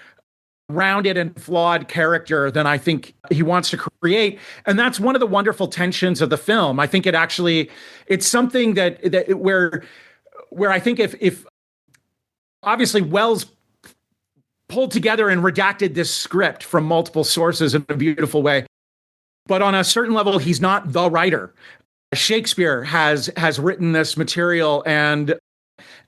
rounded and flawed character than I think he wants to create. And that's one of the wonderful tensions of the film. I think it's something that where I think if obviously Wells pulled together and redacted this script from multiple sources in a beautiful way, but on a certain level, he's not the writer. Shakespeare has written this material, and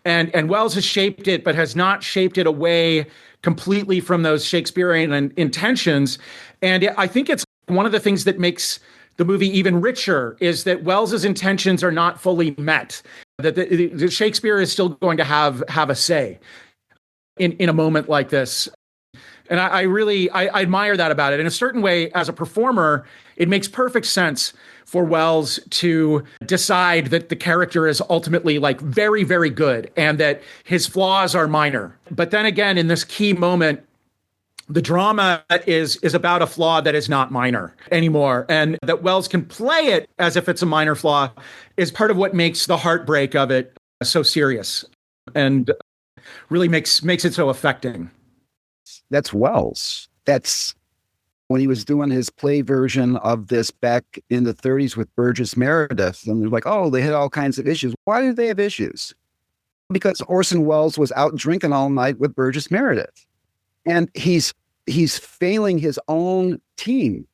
Wells has shaped it, but has not shaped it away completely from those Shakespearean intentions. And I think it's one of the things that makes the movie even richer is that Welles's intentions are not fully met, that the Shakespeare is still going to have a say in a moment like this. And I really admire that about it. In a certain way, as a performer, it makes perfect sense for Welles to decide that the character is ultimately like very, very good and that his flaws are minor. But then again, in this key moment, the drama is about a flaw that is not minor anymore. And that Welles can play it as if it's a minor flaw is part of what makes the heartbreak of it so serious and really makes it so affecting. That's Welles. That's when he was doing his play version of this back in the 30s with Burgess Meredith. And they're like, oh, they had all kinds of issues. Why did they have issues? Because Orson Welles was out drinking all night with Burgess Meredith. And he's failing his own team.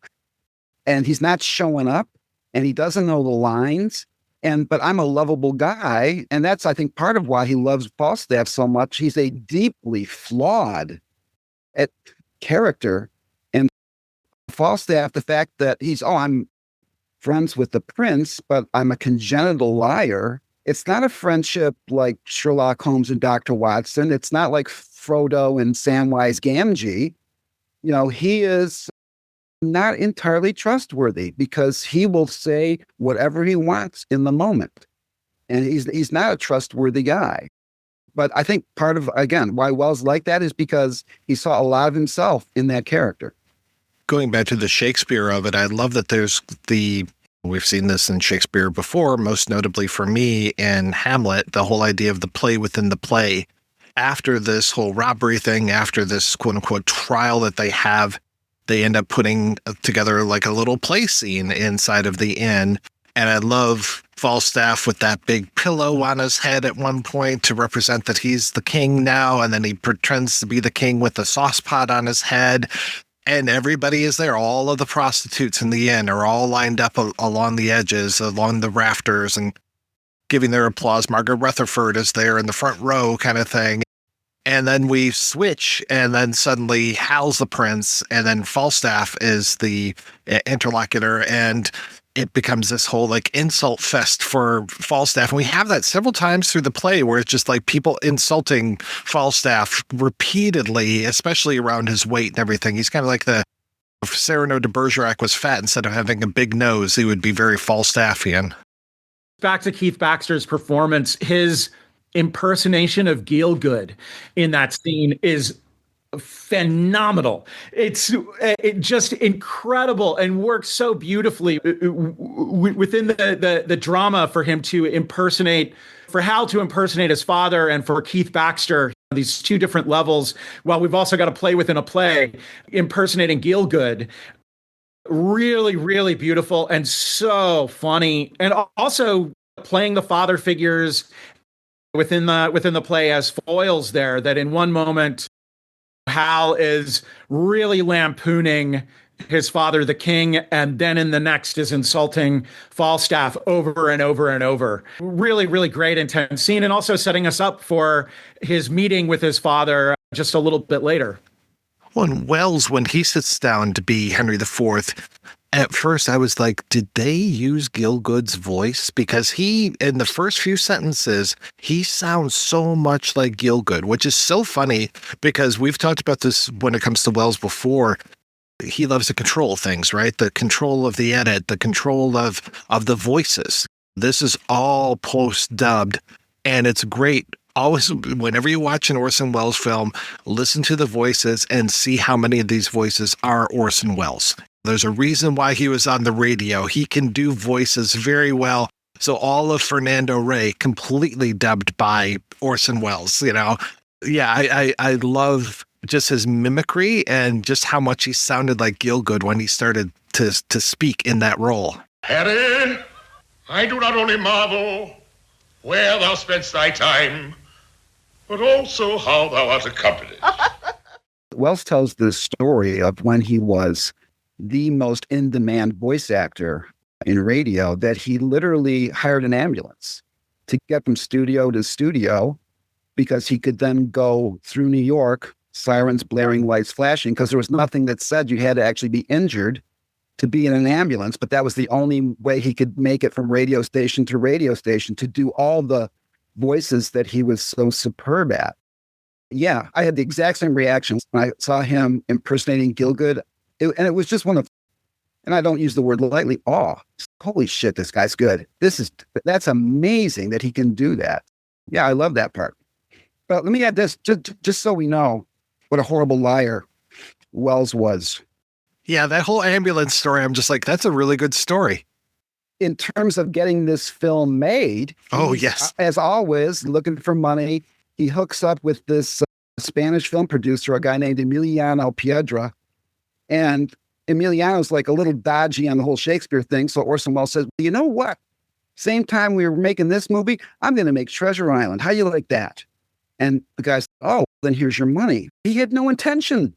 And he's not showing up. And he doesn't know the lines. But I'm a lovable guy. And that's, I think, part of why he loves Falstaff so much. He's a deeply flawed character. And Falstaff, the fact that I'm friends with the prince, but I'm a congenital liar. It's not a friendship like Sherlock Holmes and Dr. Watson. It's not like Frodo and Samwise Gamgee. He is not entirely trustworthy because he will say whatever he wants in the moment. And he's not a trustworthy guy. But I think part of, again, why Welles liked that is because he saw a lot of himself in that character. Going back to the Shakespeare of it, I love that we've seen this in Shakespeare before, most notably for me in Hamlet, the whole idea of the play within the play. After this whole robbery thing, after this quote unquote trial that they have, they end up putting together like a little play scene inside of the inn. And I love Falstaff with that big pillow on his head at one point to represent that he's the king now. And then he pretends to be the king with a sauce pot on his head. And everybody is there. All of the prostitutes in the inn are all lined up along the edges, along the rafters, and giving their applause. Margaret Rutherford is there in the front row kind of thing. And then we switch, and then suddenly Hal's the prince, and then Falstaff is the interlocutor, and it becomes this whole like insult fest for Falstaff. And we have that several times through the play where it's just like people insulting Falstaff repeatedly, especially around his weight and everything. He's kind of like if Cyrano de Bergerac was fat, instead of having a big nose, he would be very Falstaffian. Back to Keith Baxter's performance, his impersonation of Gielgud in that scene is phenomenal. It's just incredible and works so beautifully within the drama for him to impersonate, for Hal to impersonate his father, and for Keith Baxter, these two different levels, while we've also got to play within a play, impersonating Gielgud. Really, really beautiful and so funny. And also playing the father figures within the play as foils there, that in one moment Hal is really lampooning his father, the king, and then in the next is insulting Falstaff over and over and over. Really, really great, intense scene, and also setting us up for his meeting with his father just a little bit later. When Welles, when he sits down to be Henry IV, at first I was like, did they use Gielgud's voice? Because he, in the first few sentences, he sounds so much like Gielgud, which is so funny because we've talked about this when it comes to Welles before. He loves to control things, right? The control of the edit, the control of the voices. This is all post-dubbed, and it's great. Always, whenever you watch an Orson Welles film, listen to the voices and see how many of these voices are Orson Welles. There's a reason why he was on the radio. He can do voices very well. So all of Fernando Rey completely dubbed by Orson Welles, Yeah, I love just his mimicry and just how much he sounded like Gielgud when he started to speak in that role. Harry, I do not only marvel where thou spendst thy time, but also how thou art accompanied. Welles tells the story of when he was the most in-demand voice actor in radio, that he literally hired an ambulance to get from studio to studio because he could then go through New York, sirens blaring, lights flashing, because there was nothing that said you had to actually be injured to be in an ambulance, but that was the only way he could make it from radio station to radio station to do all the voices that he was so superb at. Yeah, I had the exact same reactions when I saw him impersonating Gielgud. And it was just one of, and I don't use the word lightly, awe. Holy shit, this guy's good. That's amazing that he can do that. Yeah, I love that part. But let me add this, just so we know what a horrible liar Welles was. Yeah, that whole ambulance story, I'm just like, that's a really good story. In terms of getting this film made. Oh, yes. As always, looking for money. He hooks up with this Spanish film producer, a guy named Emiliano Piedra. And Emiliano's like a little dodgy on the whole Shakespeare thing. So Orson Welles says, you know what? Same time we were making this movie, I'm going to make Treasure Island. How you like that? And the guy said, oh, then here's your money. He had no intention,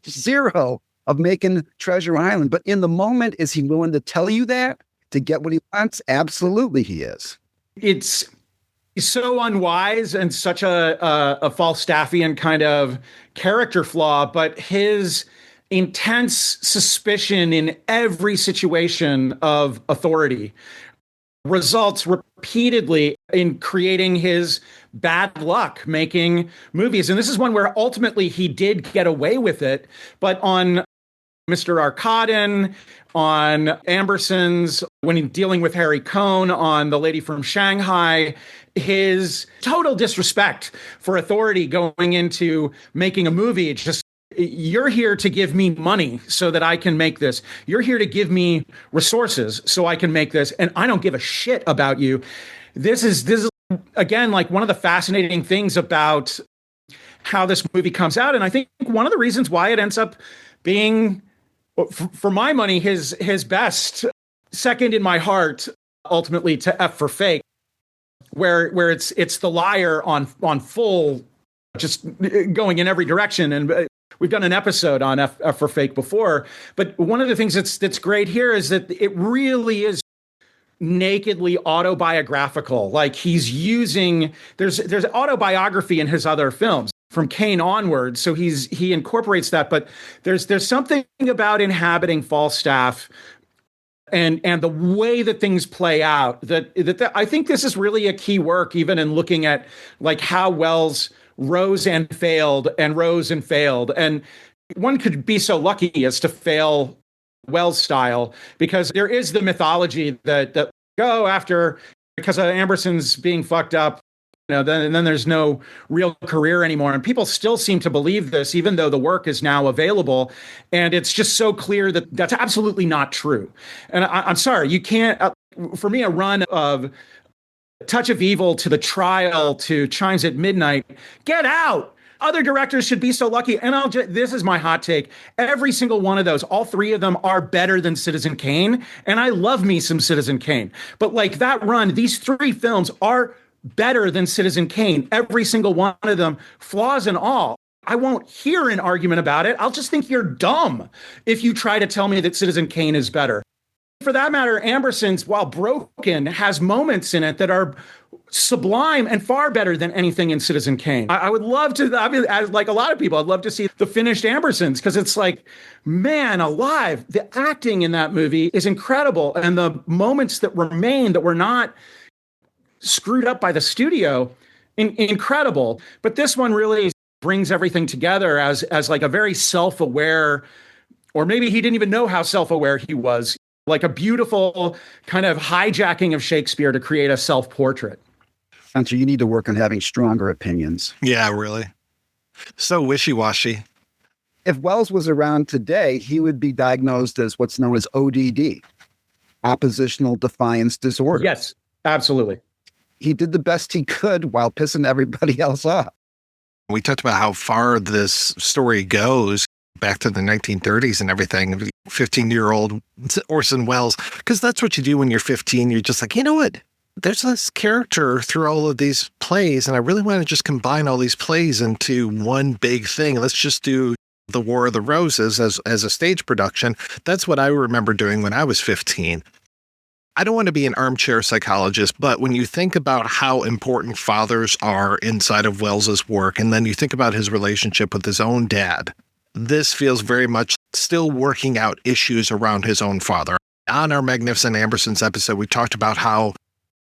zero of making Treasure Island. But in the moment, is he willing to tell you that to get what he wants? Absolutely he is. It's so unwise and such a Falstaffian kind of character flaw, but his intense suspicion in every situation of authority results repeatedly in creating his bad luck making movies. And this is one where ultimately he did get away with it, but on Mr. Arkadin, on Ambersons, when he's dealing with Harry Cohn, on The Lady from Shanghai, his total disrespect for authority going into making a movie, just, you're here to give me money so that I can make this. You're here to give me resources so I can make this, and I don't give a shit about you. This is again, like one of the fascinating things about how this movie comes out, and I think one of the reasons why it ends up being, for my money, his best, second in my heart, ultimately to F for Fake, where it's the liar on full, just going in every direction. And we've done an episode on F for Fake before, but one of the things that's great here is that it really is nakedly autobiographical. Like he's using, there's autobiography in his other films from Kane onwards, so he incorporates that. But there's something about inhabiting Falstaff and the way that things play out that I think this is really a key work, even in looking at like how Welles rose and failed and rose and failed. And one could be so lucky as to fail Welles style, because there is the mythology that go after, because of Ambersons being fucked up, then there's no real career anymore. And people still seem to believe this, even though the work is now available. And it's just so clear that that's absolutely not true. And I'm sorry, you can't, for me, a run of Touch of Evil to The Trial to Chimes at Midnight, get out. Other directors should be so lucky. And this is my hot take. Every single one of those, all three of them are better than Citizen Kane. And I love me some Citizen Kane. But like that run, these three films are better than Citizen Kane. Every single one of them, flaws and all. I won't hear an argument about it. I'll just think you're dumb if you try to tell me that Citizen Kane is better. For that matter, Ambersons, while broken, has moments in it that are sublime and far better than anything in Citizen Kane. I would love to, like a lot of people, I'd love to see the finished Ambersons, because it's like, man alive, the acting in that movie is incredible. And the moments that remain that were not screwed up by the studio, incredible. But this one really brings everything together as like a very self-aware, or maybe he didn't even know how self-aware he was, like a beautiful kind of hijacking of Shakespeare to create a self-portrait. Spencer, you need to work on having stronger opinions. Yeah, really. So wishy-washy. If Welles was around today, he would be diagnosed as what's known as ODD, oppositional defiance disorder. Yes, absolutely. He did the best he could while pissing everybody else off. We talked about how far this story goes back to the 1930s and everything. 15-year-old Orson Welles, because that's what you do when you're 15. You're just like, you know what? There's this character through all of these plays, and I really want to just combine all these plays into one big thing. Let's just do The War of the Roses as a stage production. That's what I remember doing when I was 15. I don't want to be an armchair psychologist, but when you think about how important fathers are inside of Welles's work, and then you think about his relationship with his own dad, this feels very much still working out issues around his own father. On our Magnificent Ambersons episode, we talked about how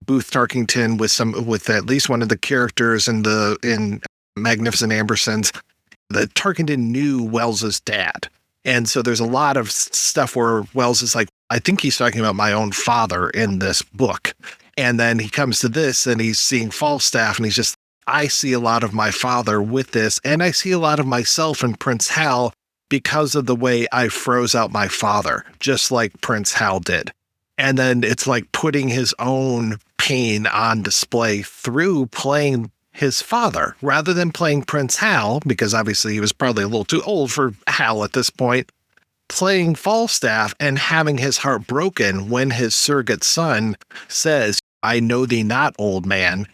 Booth Tarkington with at least one of the characters in Magnificent Ambersons, that Tarkington knew Wells's dad. And so there's a lot of stuff where Wells is like, I think he's talking about my own father in this book. And then he comes to this and he's seeing Falstaff and he's just, I see a lot of my father with this. And I see a lot of myself in Prince Hal because of the way I froze out my father, just like Prince Hal did. And then it's like putting his own pain on display through playing his father rather than playing Prince Hal, because obviously he was probably a little too old for Hal at this point, playing Falstaff and having his heart broken when his surrogate son says, I know thee not, old man.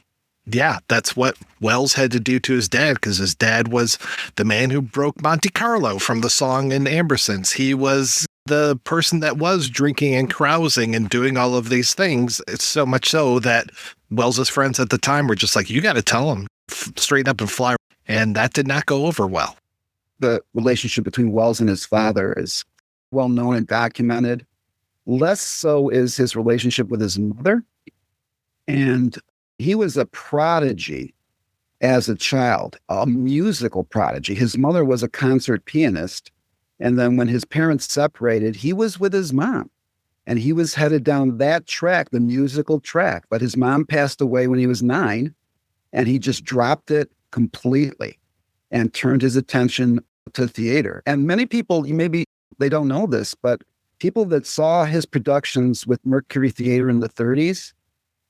Yeah, that's what Wells had to do to his dad, because his dad was the man who broke Monte Carlo from the song in Ambersons. He was the person that was drinking and carousing and doing all of these things. It's so much so that Wells's friends at the time were just like, you got to tell him straight up and fly. And that did not go over well. The relationship between Wells and his father is well known and documented. Less so is his relationship with his mother. And he was a prodigy as a child, a musical prodigy. His mother was a concert pianist. And then when his parents separated, he was with his mom. And he was headed down that track, the musical track. But his mom passed away when he was 9, and he just dropped it completely and turned his attention to theater. And many people, maybe they don't know this, but people that saw his productions with Mercury Theater in the 30s,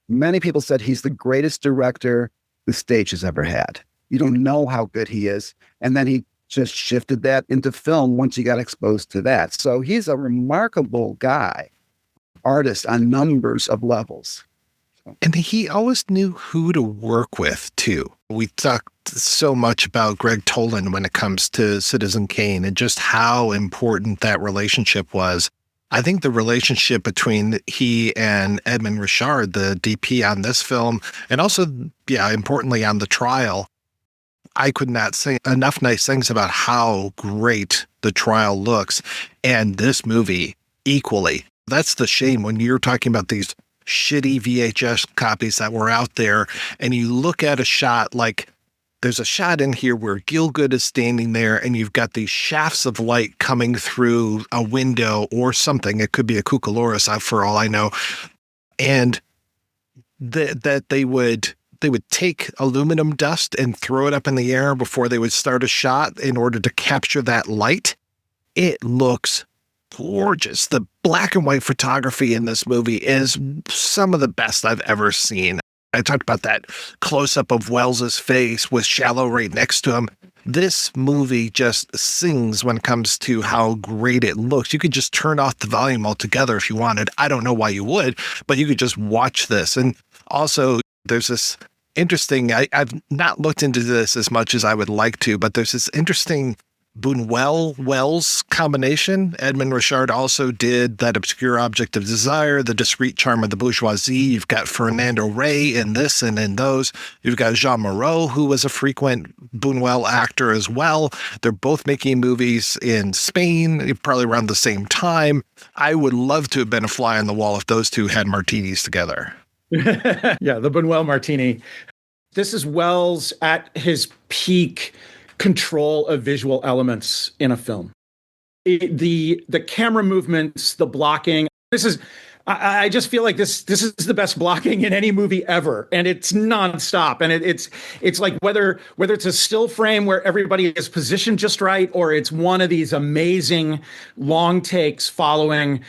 many people said he's the greatest director the stage has ever had. You don't know how good he is. And then he just shifted that into film once he got exposed to that. So he's a remarkable guy, artist on numbers of levels. And he always knew who to work with, too. We talked so much about Greg Toland when it comes to Citizen Kane and just how important that relationship was. I think the relationship between he and Edmond Richard, the DP on this film, and also, importantly on The Trial, I could not say enough nice things about how great The Trial looks. And this movie equally. That's the shame when you're talking about these shitty VHS copies that were out there, and you look at a shot like there's a shot in here where Gielgud is standing there and you've got these shafts of light coming through a window or something. It could be a cucaloris for all I know. And that they would take aluminum dust and throw it up in the air before they would start a shot in order to capture that light. It looks gorgeous. The black and white photography in this movie is some of the best I've ever seen. I talked about that close-up of Wells's face with Shallow right next to him. This movie just sings when it comes to how great it looks. You could just turn off the volume altogether if you wanted. I don't know why you would, but you could just watch this. And also, there's this interesting, I've not looked into this as much as I would like to, but there's this interesting Buñuel-Wells combination. Edmond Richard also did That Obscure Object of Desire, The Discreet Charm of the Bourgeoisie. You've got Fernando Rey in this and in those. You've got Jean Moreau, who was a frequent Buñuel actor as well. They're both making movies in Spain, probably around the same time. I would love to have been a fly on the wall if those two had martinis together. Yeah, the Buñuel martini. This is Wells at his peak control of visual elements in a film. The camera movements, the blocking. I just feel like this is the best blocking in any movie ever, and it's nonstop. And it's like whether it's a still frame where everybody is positioned just right, or it's one of these amazing long takes following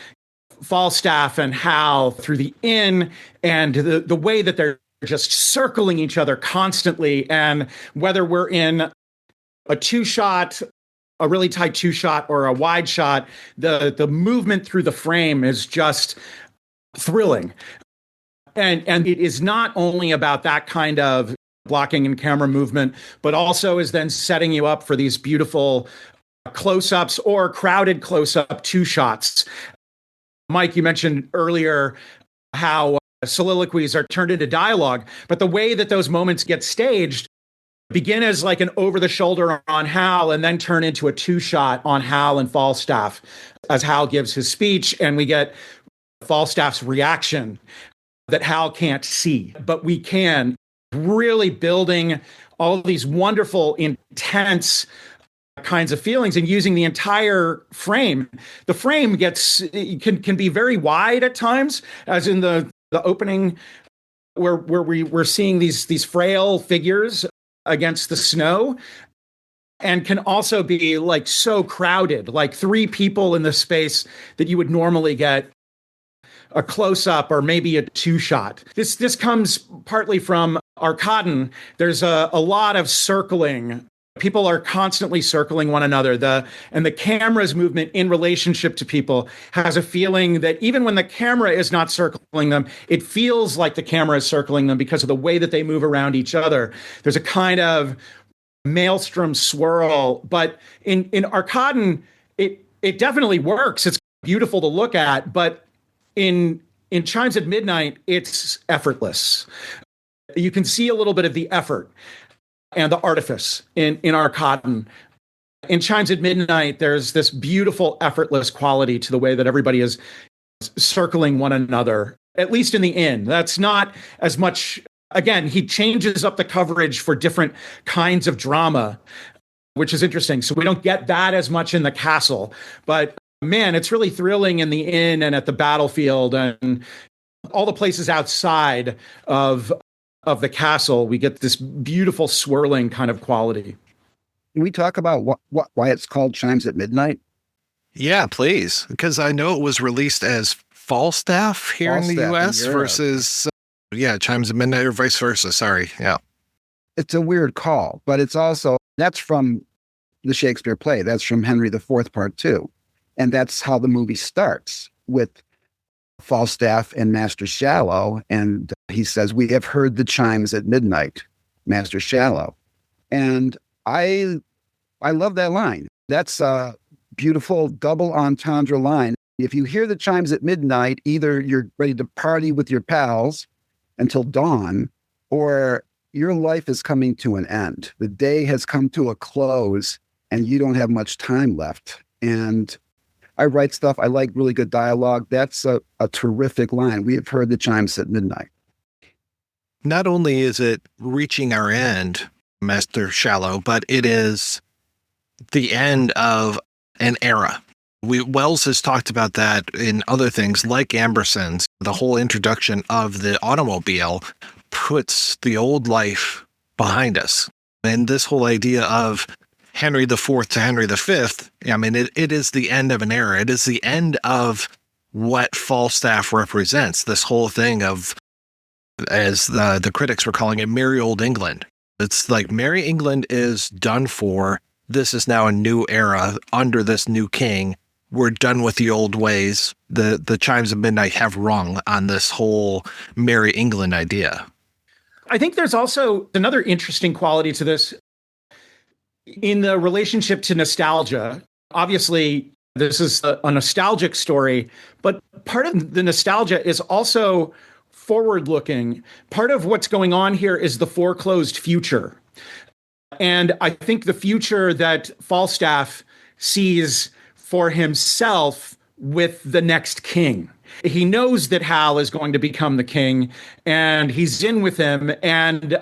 Falstaff and Hal through the inn, and the way that they're just circling each other constantly, and whether we're in a two-shot, a really tight two-shot, or a wide shot, the movement through the frame is just thrilling. And it is not only about that kind of blocking and camera movement, but also is then setting you up for these beautiful close-ups or crowded close-up two-shots. Mike, you mentioned earlier how soliloquies are turned into dialogue, but the way that those moments get staged, begin as like an over the shoulder on Hal and then turn into a two shot on Hal and Falstaff as Hal gives his speech. And we get Falstaff's reaction that Hal can't see, but we can, really building all these wonderful, intense kinds of feelings and using the entire frame. The frame can be very wide at times, as in the opening where we're seeing these frail figures against the snow, and can also be like so crowded, like three people in the space that you would normally get a close-up or maybe a two-shot. This comes partly from Arcaden. There's a lot of circling. People are constantly circling one another. And the camera's movement in relationship to people has a feeling that even when the camera is not circling them, it feels like the camera is circling them because of the way that they move around each other. There's a kind of maelstrom swirl, but in Arcaden, it definitely works. It's beautiful to look at, but in Chimes at Midnight, it's effortless. You can see a little bit of the effort and the artifice in Arcaden. In Chimes at Midnight, there's this beautiful, effortless quality to the way that everybody is circling one another, at least in the inn. That's not as much. Again, he changes up the coverage for different kinds of drama, which is interesting. So we don't get that as much in the castle. But man, it's really thrilling in the inn and at the battlefield and all the places outside of the castle. We get this beautiful swirling kind of quality. Can we talk about why it's called Chimes at Midnight? Yeah, please. Because I know it was released as Falstaff here in the U.S. versus, Chimes at Midnight or vice versa. Sorry. Yeah. It's a weird call, but it's also, that's from the Shakespeare play. That's from Henry IV, Part 2. And that's how the movie starts, with Falstaff and Master Shallow. And he says, "We have heard the chimes at midnight, Master Shallow." And I love that line. That's a beautiful double entendre line. If you hear the chimes at midnight, either you're ready to party with your pals until dawn, or your life is coming to an end. The day has come to a close and you don't have much time left. And I write stuff. I like really good dialogue. That's a terrific line. We have heard the chimes at midnight. Not only is it reaching our end, Master Shallow, but it is the end of an era. Wells has talked about that in other things like Ambersons. The whole introduction of the automobile puts the old life behind us. And this whole idea of Henry IV to Henry V, I mean, it is the end of an era. It is the end of what Falstaff represents. This whole thing of, as the critics were calling it, Merry Old England. It's like Merry England is done for. This is now a new era under this new king. We're done with the old ways. The Chimes of Midnight have rung on this whole Merry England idea. I think there's also another interesting quality to this in the relationship to nostalgia. Obviously, this is a nostalgic story, but part of the nostalgia is also forward-looking. Part of what's going on here is the foreclosed future. And I think the future that Falstaff sees for himself with the next king. He knows that Hal is going to become the king, and he's in with him. And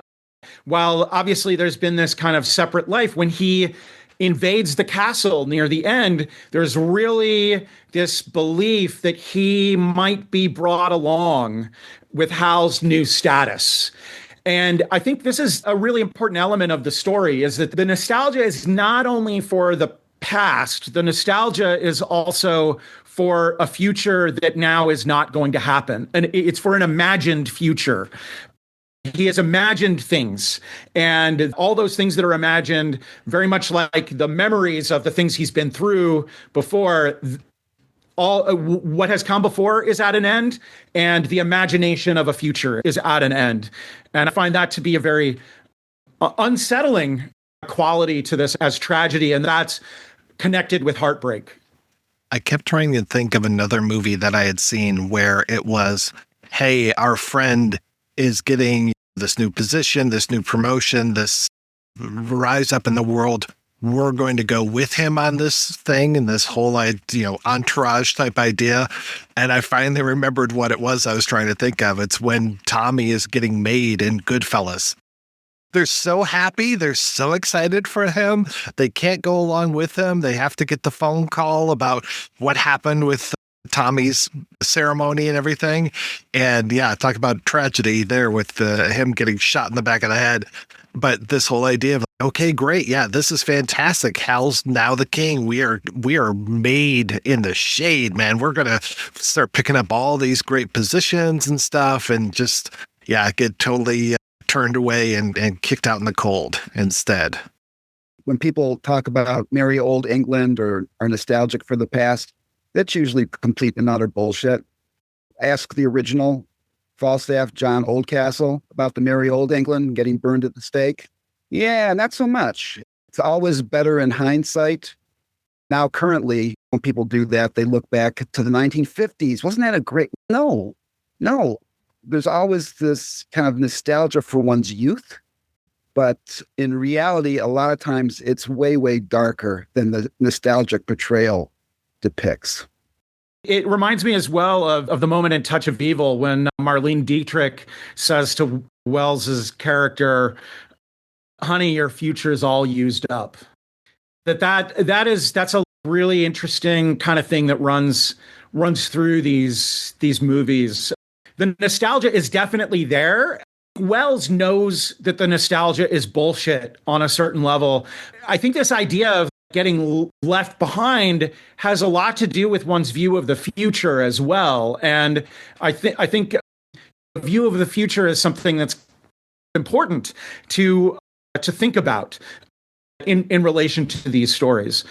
while obviously there's been this kind of separate life, when he invades the castle near the end, there's really this belief that he might be brought along with Hal's new status. And I think this is a really important element of the story, is that the nostalgia is not only for the past, the nostalgia is also for a future that now is not going to happen. And it's for an imagined future. He has imagined things, and all those things that are imagined, very much like the memories of the things he's been through before, all what has come before is at an end, and the imagination of a future is at an end. And I find that to be a very unsettling quality to this as tragedy, and that's connected with heartbreak. I kept trying to think of another movie that I had seen where it was, hey, our friend is getting this new position, this new promotion, this rise up in the world. We're going to go with him on this thing and this whole, entourage type idea. And I finally remembered what it was I was trying to think of. It's when Tommy is getting made in Goodfellas. They're so happy. They're so excited for him. They can't go along with him. They have to get the phone call about what happened with Tommy's ceremony and everything. And yeah, talk about tragedy there with him getting shot in the back of the head. But this whole idea of, okay, great. Yeah, this is fantastic. Hal's now the king. We are made in the shade, man. We're going to start picking up all these great positions and stuff and just, get totally turned away and kicked out in the cold instead. When people talk about merry old England or are nostalgic for the past, that's usually complete and utter bullshit. Ask the original Falstaff, John Oldcastle, about the merry old England getting burned at the stake. Yeah, not so much. It's always better in hindsight. Now, currently, when people do that, they look back to the 1950s. Wasn't that a great... No. There's always this kind of nostalgia for one's youth. But in reality, a lot of times it's way, way darker than the nostalgic portrayal depicts. It reminds me as well of the moment in Touch of Evil when Marlene Dietrich says to Wells's character, "Honey, your future's all used up." That's a really interesting kind of thing that runs through these movies. The nostalgia is definitely there. Welles knows that the nostalgia is bullshit on a certain level. I think this idea of getting left behind has a lot to do with one's view of the future as well. And I think a view of the future is something that's important to think about in relation to these stories.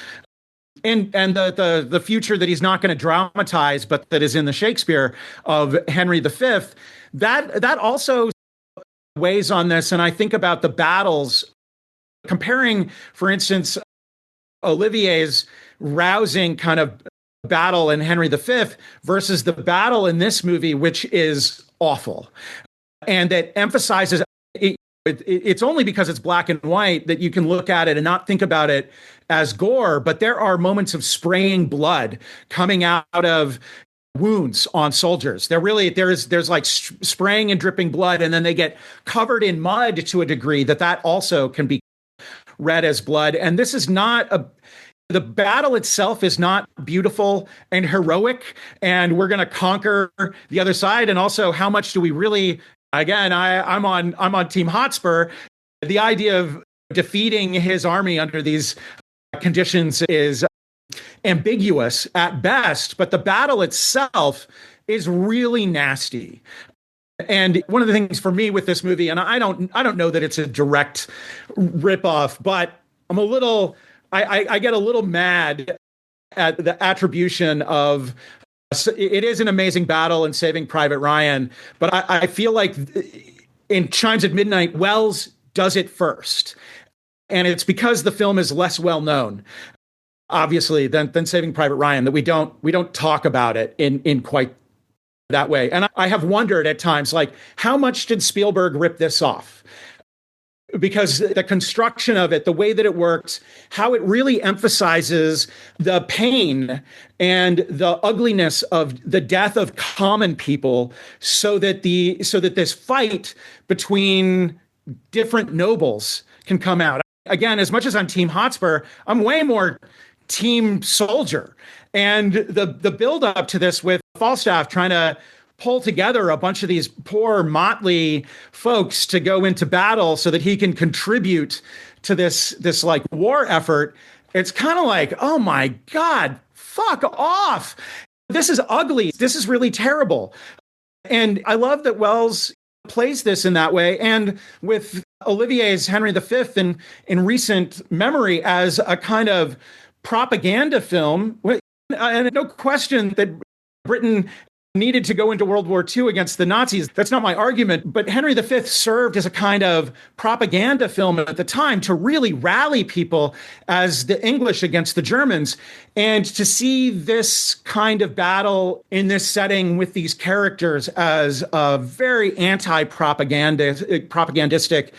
And the future that he's not going to dramatize, but that is in the Shakespeare of Henry V, that also weighs on this. And I think about the battles, comparing, for instance, Olivier's rousing kind of battle in Henry V versus the battle in this movie, which is awful. And that emphasizes it's only because it's black and white that you can look at it and not think about it as gore, but there are moments of spraying blood coming out of wounds on soldiers. There's like spraying and dripping blood, and then they get covered in mud to a degree that also can be read as blood. And this is not the battle itself is not beautiful and heroic, and we're going to conquer the other side. And also, how much do we really, again, I'm on Team Hotspur. The idea of defeating his army under these conditions is ambiguous at best, but the battle itself is really nasty. And one of the things for me with this movie, and I don't know that it's a direct ripoff, but I get a little mad at the attribution of, it is an amazing battle in Saving Private Ryan, but I feel like in Chimes at Midnight, Welles does it first. And it's because the film is less well known, obviously, than Saving Private Ryan, that we don't talk about it in quite that way. And I have wondered at times, like, how much did Spielberg rip this off? Because the construction of it, the way that it works, how it really emphasizes the pain and the ugliness of the death of common people, so that this fight between different nobles can come out. Again, as much as I'm Team Hotspur, I'm way more Team Soldier. And the build up to this with Falstaff trying to pull together a bunch of these poor motley folks to go into battle so that he can contribute to this like war effort. It's kind of like, oh my God, fuck off. This is ugly. This is really terrible. And I love that Welles plays this in that way. And with Olivier's Henry V in recent memory as a kind of propaganda film, and no question that Britain needed to go into World War II against the Nazis. That's not my argument, but Henry V served as a kind of propaganda film at the time to really rally people as the English against the Germans. And to see this kind of battle in this setting with these characters as a very anti-propagandistic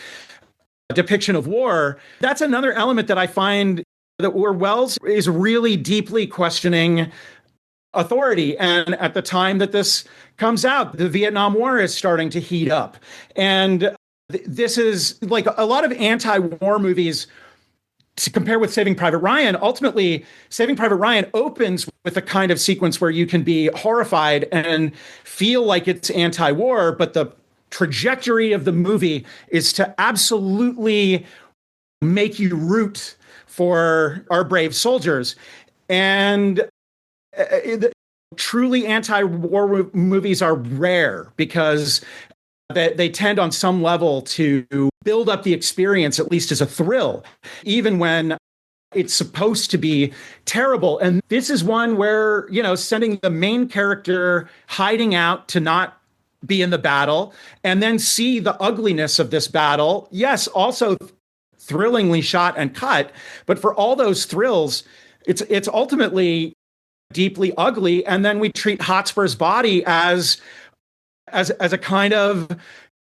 depiction of war, that's another element that I find that where Wells is really deeply questioning authority. And at the time that this comes out, the Vietnam War is starting to heat up. And this is like a lot of anti-war movies to compare with Saving Private Ryan. Ultimately, Saving Private Ryan opens with a kind of sequence where you can be horrified and feel like it's anti-war, but the trajectory of the movie is to absolutely make you root for our brave soldiers. And truly anti-war movies are rare because they tend on some level to build up the experience, at least as a thrill, even when it's supposed to be terrible. And this is one where, sending the main character hiding out to not be in the battle and then see the ugliness of this battle. Yes, also thrillingly shot and cut, but for all those thrills, it's ultimately deeply ugly. And then we treat Hotspur's body as a kind of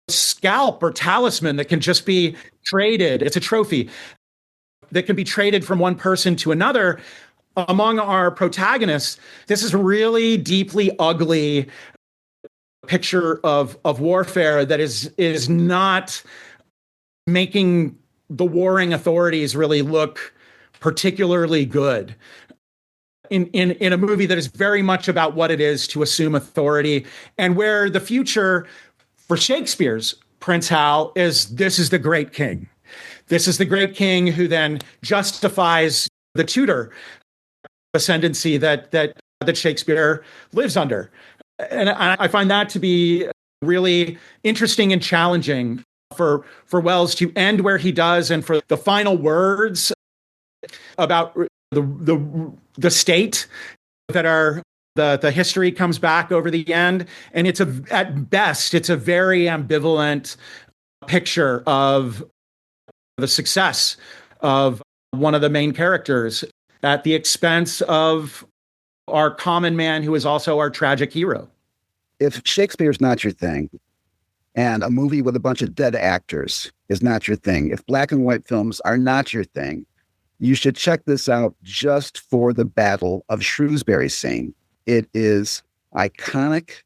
scalp or talisman that can just be traded. It's a trophy that can be traded from one person to another. Among our protagonists, this is a really deeply ugly picture of warfare that is not making the warring authorities really look particularly good. In a movie that is very much about what it is to assume authority, and where the future for Shakespeare's Prince Hal this is the great king. This is the great king who then justifies the Tudor ascendancy that Shakespeare lives under. And I find that to be really interesting and challenging for Wells to end where he does, and for the final words about the state that are the history comes back over the end. And at best, it's a very ambivalent picture of the success of one of the main characters at the expense of our common man who is also our tragic hero. If Shakespeare's not your thing, and a movie with a bunch of dead actors is not your thing, if black and white films are not your thing, you should check this out just for the Battle of Shrewsbury scene. It is iconic.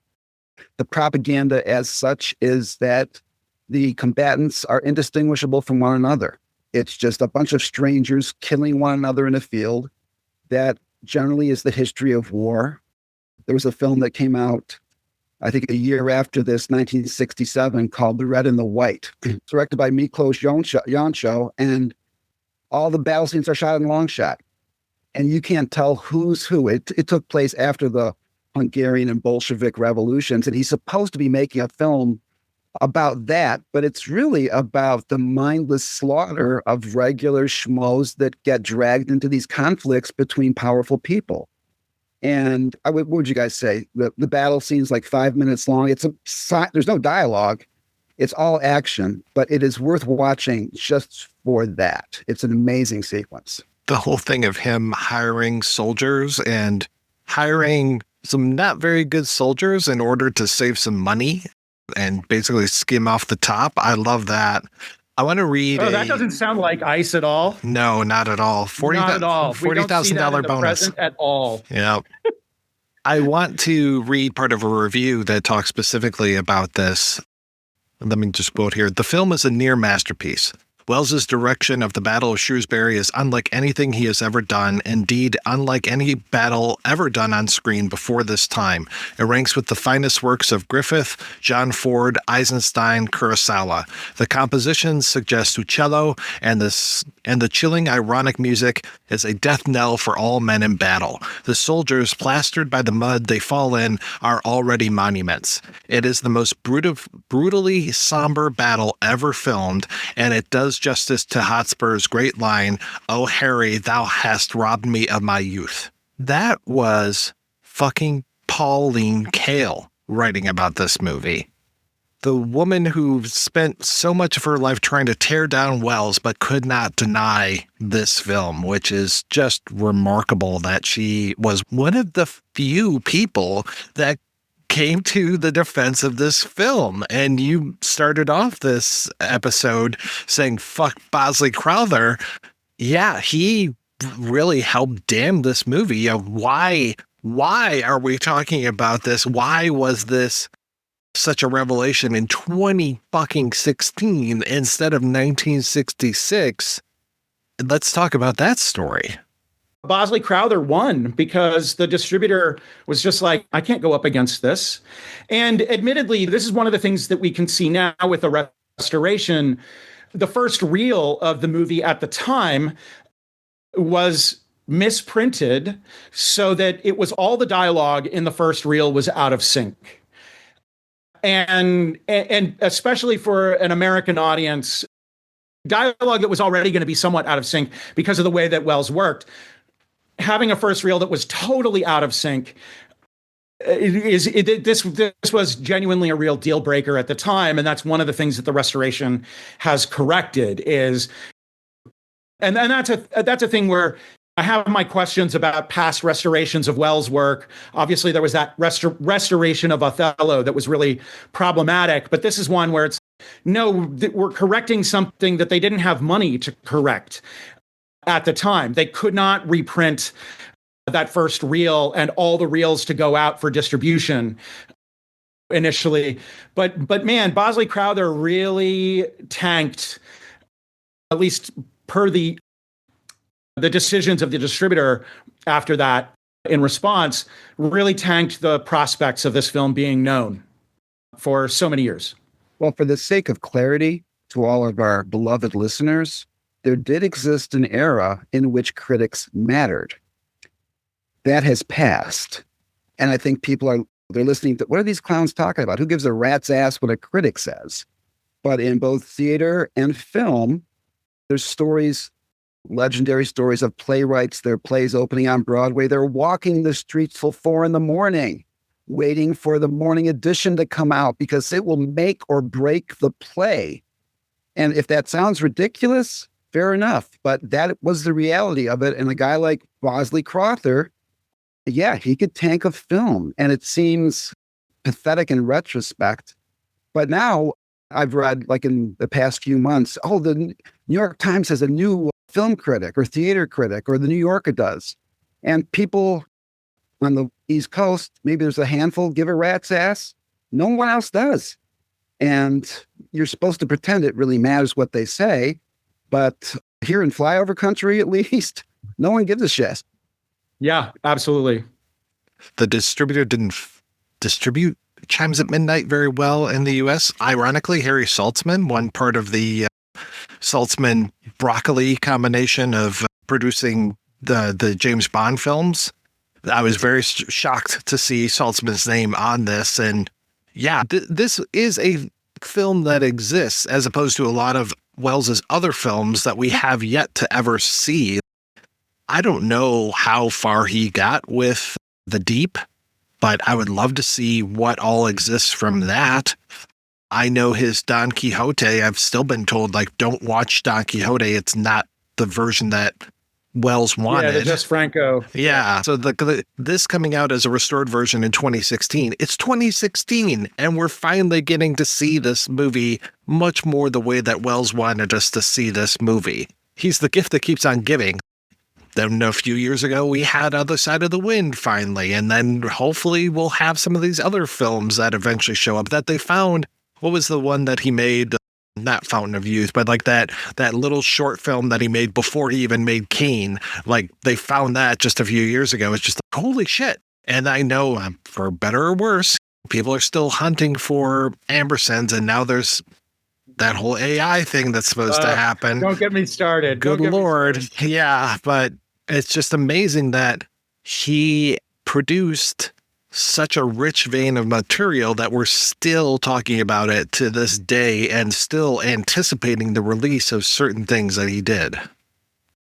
The propaganda as such is that the combatants are indistinguishable from one another. It's just a bunch of strangers killing one another in a field. That generally is the history of war. There was a film that came out, I think, a year after this, 1967, called The Red and the White, directed by Miklos Yoncho, and all the battle scenes are shot in long shot. And you can't tell who's who. It took place after the Hungarian and Bolshevik revolutions, and he's supposed to be making a film about that, but it's really about the mindless slaughter of regular schmoes that get dragged into these conflicts between powerful people. And what would you guys say? The battle scene's like 5 minutes long. There's no dialogue. It's all action, but it is worth watching just for that. It's an amazing sequence. The whole thing of him hiring soldiers and hiring some not very good soldiers in order to save some money and basically skim off the top. I love that. I want to read. That doesn't sound like ICE at all. No, not at all. Not at all. $40,000 bonus. At all. Yeah. I want to read part of a review that talks specifically about this. Let me just quote here. The film is a near masterpiece. Wells's direction of the Battle of Shrewsbury is unlike anything he has ever done, indeed unlike any battle ever done on screen before this time. It ranks with the finest works of Griffith, John Ford, Eisenstein, Kurosawa. The composition suggests Uccello, and the chilling ironic music is a death knell for all men in battle. The soldiers, plastered by the mud they fall in, are already monuments. It is the most brutally somber battle ever filmed, and it does justice to Hotspur's great line, "O Harry, thou hast robbed me of my youth." That was fucking Pauline Kael writing about this movie. The woman who spent so much of her life trying to tear down Wells but could not deny this film, which is just remarkable that she was one of the few people that came to the defense of this film. And you started off this episode saying, fuck Bosley Crowther. Yeah, he really helped damn this movie. Why are we talking about this? Why was this such a revelation in 2016 instead of 1966? Let's talk about that story. Bosley Crowther won because the distributor was just like, I can't go up against this. And admittedly, this is one of the things that we can see now with the restoration. The first reel of the movie at the time was misprinted so that it was all the dialogue in the first reel was out of sync. And especially for an American audience, dialogue that was already going to be somewhat out of sync because of the way that Welles worked, having a first reel that was totally out of sync this was genuinely a real deal breaker at the time. And that's one of the things that the restoration has corrected is, and that's a thing where I have my questions about past restorations of Welles' work. Obviously, there was that restoration of Othello that was really problematic, but this is one where it's, no, we're correcting something that they didn't have money to correct at the time. They could not reprint that first reel and all the reels to go out for distribution initially. But man, Bosley Crowther really tanked, at least per the decisions of the distributor after that in response, really tanked the prospects of this film being known for so many years. Well, for the sake of clarity to all of our beloved listeners, there did exist an era in which critics mattered. That has passed. And I think they're listening to, what are these clowns talking about? Who gives a rat's ass what a critic says? But in both theater and film, there's stories, legendary stories of playwrights, their plays opening on Broadway. They're walking the streets till 4 a.m, waiting for the morning edition to come out because it will make or break the play. And if that sounds ridiculous, fair enough. But that was the reality of it. And a guy like Bosley Crowther, yeah, he could tank a film. And it seems pathetic in retrospect. But now I've read, like in the past few months, the New York Times has a new film critic or theater critic, or the New Yorker does. And people on the East Coast, maybe there's a handful, give a rat's ass. No one else does. And you're supposed to pretend it really matters what they say. But here in flyover country, at least, no one gives a shit. Yeah, absolutely. The distributor didn't distribute Chimes at Midnight very well in the U.S. Ironically, Harry Saltzman, one part of the Saltzman-Broccoli combination of producing the James Bond films. I was very shocked to see Saltzman's name on this. And yeah, this is a film that exists as opposed to a lot of Welles's other films that we have yet to ever see. I don't know how far he got with The Deep, but I would love to see what all exists from that. I know his Don Quixote. I've still been told, like, don't watch Don Quixote. It's not the version that Welles wanted. Yeah, just Franco. Yeah. So this coming out as a restored version in 2016. It's 2016, and we're finally getting to see this movie much more the way that Welles wanted us to see this movie. He's the gift that keeps on giving. Then a few years ago, we had Other Side of the Wind finally, and then hopefully we'll have some of these other films that eventually show up that they found. What was the one that he made? Not Fountain of Youth, but like that little short film that he made before he even made Kane. Like, they found that just a few years ago. It's just like, holy shit. And I know, for better or worse, people are still hunting for ambersands, and now there's that whole AI thing that's supposed to happen. Don't get me started. Good Lord. Yeah, but it's just amazing that he produced such a rich vein of material that we're still talking about it to this day and still anticipating the release of certain things that he did.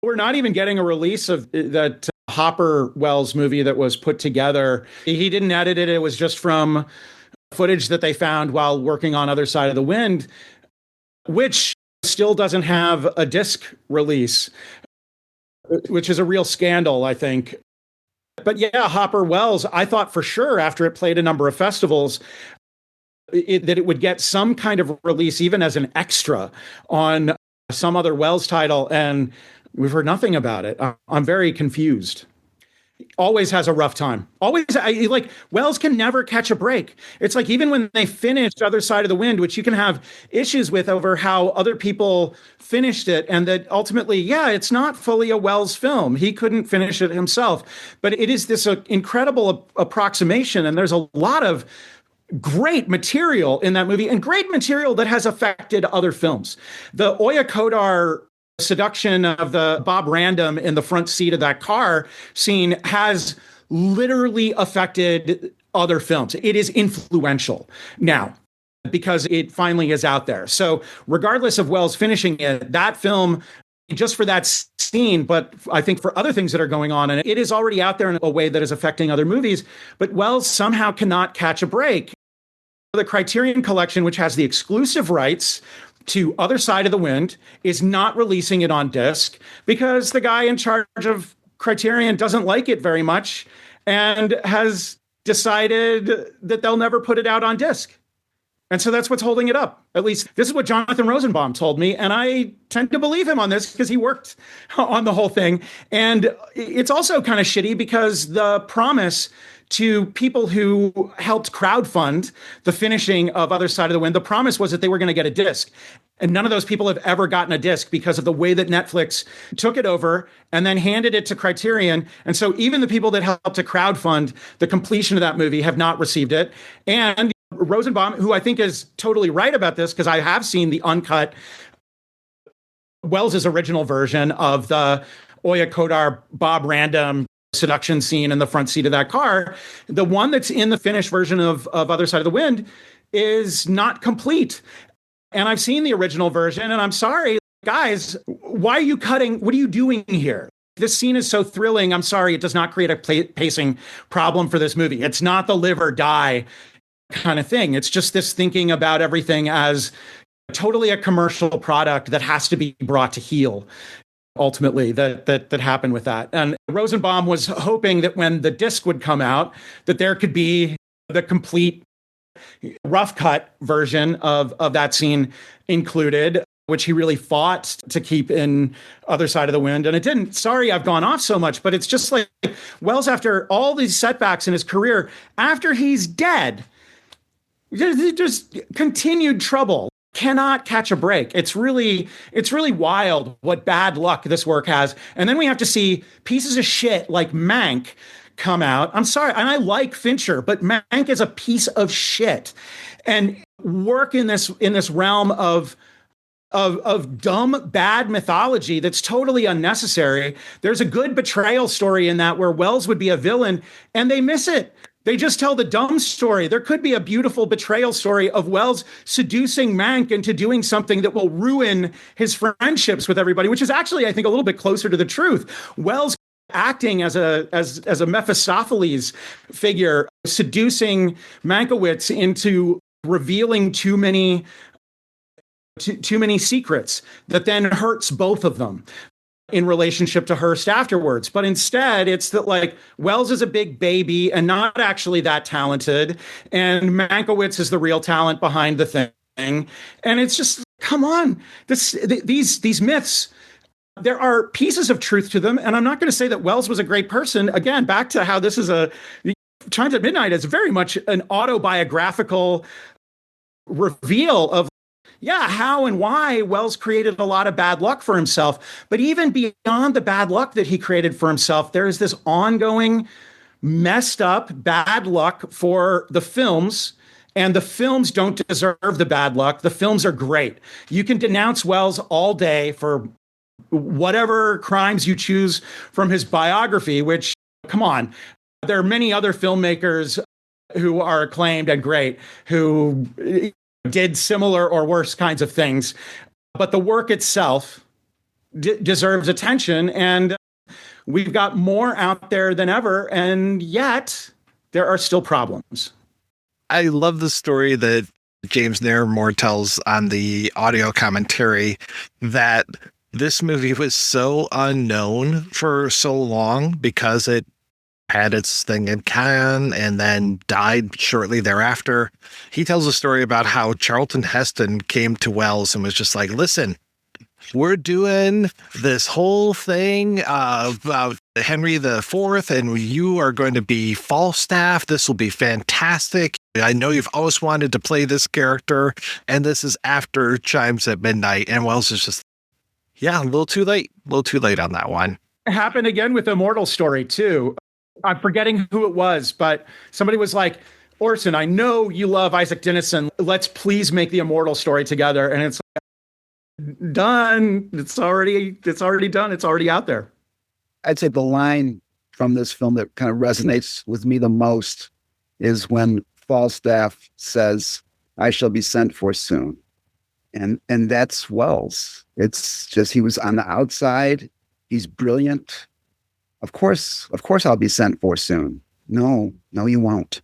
We're not even getting a release of that Hopper Welles movie that was put together. He didn't edit it. It was just from footage that they found while working on Other Side of the Wind, which still doesn't have a disc release, which is a real scandal, I think. But yeah, Hopper Wells, I thought for sure after it played a number of festivals, that it would get some kind of release, even as an extra on some other Wells title. And we've heard nothing about it. I'm very confused. Always has a rough time. Always, like Wells can never catch a break. It's like even when they finished Other Side of the Wind, which you can have issues with over how other people finished it, and that ultimately, yeah, it's not fully a Wells film. He couldn't finish it himself, but it is this incredible approximation, and there's a lot of great material in that movie and great material that has affected other films. The Oya Kodar seduction of the Bob Random in the front seat of that car scene has literally affected other films. It is influential now because it finally is out there. So regardless of Wells finishing it, that film, just for that scene, but I think for other things that are going on, and it is already out there in a way that is affecting other movies, but Wells somehow cannot catch a break. The Criterion Collection, which has the exclusive rights to Other Side of the Wind, is not releasing it on disc because the guy in charge of Criterion doesn't like it very much and has decided that they'll never put it out on disc. And so that's what's holding it up. At least this is what Jonathan Rosenbaum told me. And I tend to believe him on this because he worked on the whole thing. And it's also kind of shitty because the promise to people who helped crowdfund the finishing of Other Side of the Wind, the promise was that they were going to get a disc. And none of those people have ever gotten a disc because of the way that Netflix took it over and then handed it to Criterion. And so even the people that helped to crowdfund the completion of that movie have not received it. And Rosenbaum, who I think is totally right about this, because I have seen the uncut Wells's original version of the Oya Kodar Bob Random seduction scene in the front seat of that car. The one that's in the finished version of Other Side of the Wind is not complete. And I've seen the original version, and I'm sorry, guys, why are you cutting? What are you doing here? This scene is so thrilling. I'm sorry, it does not create a pacing problem for this movie. It's not the live or die kind of thing. It's just this thinking about everything as totally a commercial product that has to be brought to heel. Ultimately, that happened with that. And Rosenbaum was hoping that when the disc would come out, that there could be the complete rough cut version of that scene included, which he really fought to keep in Other Side of the Wind. And it didn't. Sorry, I've gone off so much, but it's just like Wells, after all these setbacks in his career, after he's dead, just continued trouble. Cannot catch a break. It's really wild what bad luck this work has. And then we have to see pieces of shit like Mank come out. I'm sorry, and I like Fincher, but Mank is a piece of shit and work in this realm of dumb, bad mythology that's totally unnecessary. There's a good betrayal story in that where Wells would be a villain, and they miss it. They just tell the dumb story. There could be a beautiful betrayal story of Wells seducing Mank into doing something that will ruin his friendships with everybody, which is actually, I think, a little bit closer to the truth. Wells acting as a Mephistopheles figure, seducing Mankiewicz into revealing too many secrets that then hurts both of them in relationship to Hearst afterwards. But instead, it's that like Wells is a big baby and not actually that talented, and Mankiewicz is the real talent behind the thing. And it's just, come on, these myths, there are pieces of truth to them. And I'm not going to say that Wells was a great person. Again, back to how this is Chimes at Midnight is very much an autobiographical reveal of how and why Wells created a lot of bad luck for himself. But even beyond the bad luck that he created for himself, there is this ongoing messed up bad luck for the films. And the films don't deserve the bad luck. The films are great. You can denounce Wells all day for whatever crimes you choose from his biography, which, come on, there are many other filmmakers who are acclaimed and great who did similar or worse kinds of things, but the work itself deserves attention, and we've got more out there than ever, and yet there are still problems. I love the story that James Nairmore tells on the audio commentary that this movie was so unknown for so long because it had its thing in Cannes and then died shortly thereafter. He tells a story about how Charlton Heston came to Welles and was just like, listen, we're doing this whole thing about Henry IV, and you are going to be Falstaff. This will be fantastic. I know you've always wanted to play this character, and this is after Chimes at Midnight. And Welles is just, yeah, a little too late on that one. It happened again with Immortal Story, too. I'm forgetting who it was, but somebody was like, Orson, I know you love Isaac Dinesen. Let's please make the Immortal Story together. And it's like, done. It's already done. It's already out there. I'd say the line from this film that kind of resonates with me the most is when Falstaff says, I shall be sent for soon. And that's Welles. It's just, he was on the outside. He's brilliant. Of course I'll be sent for soon. No, you won't.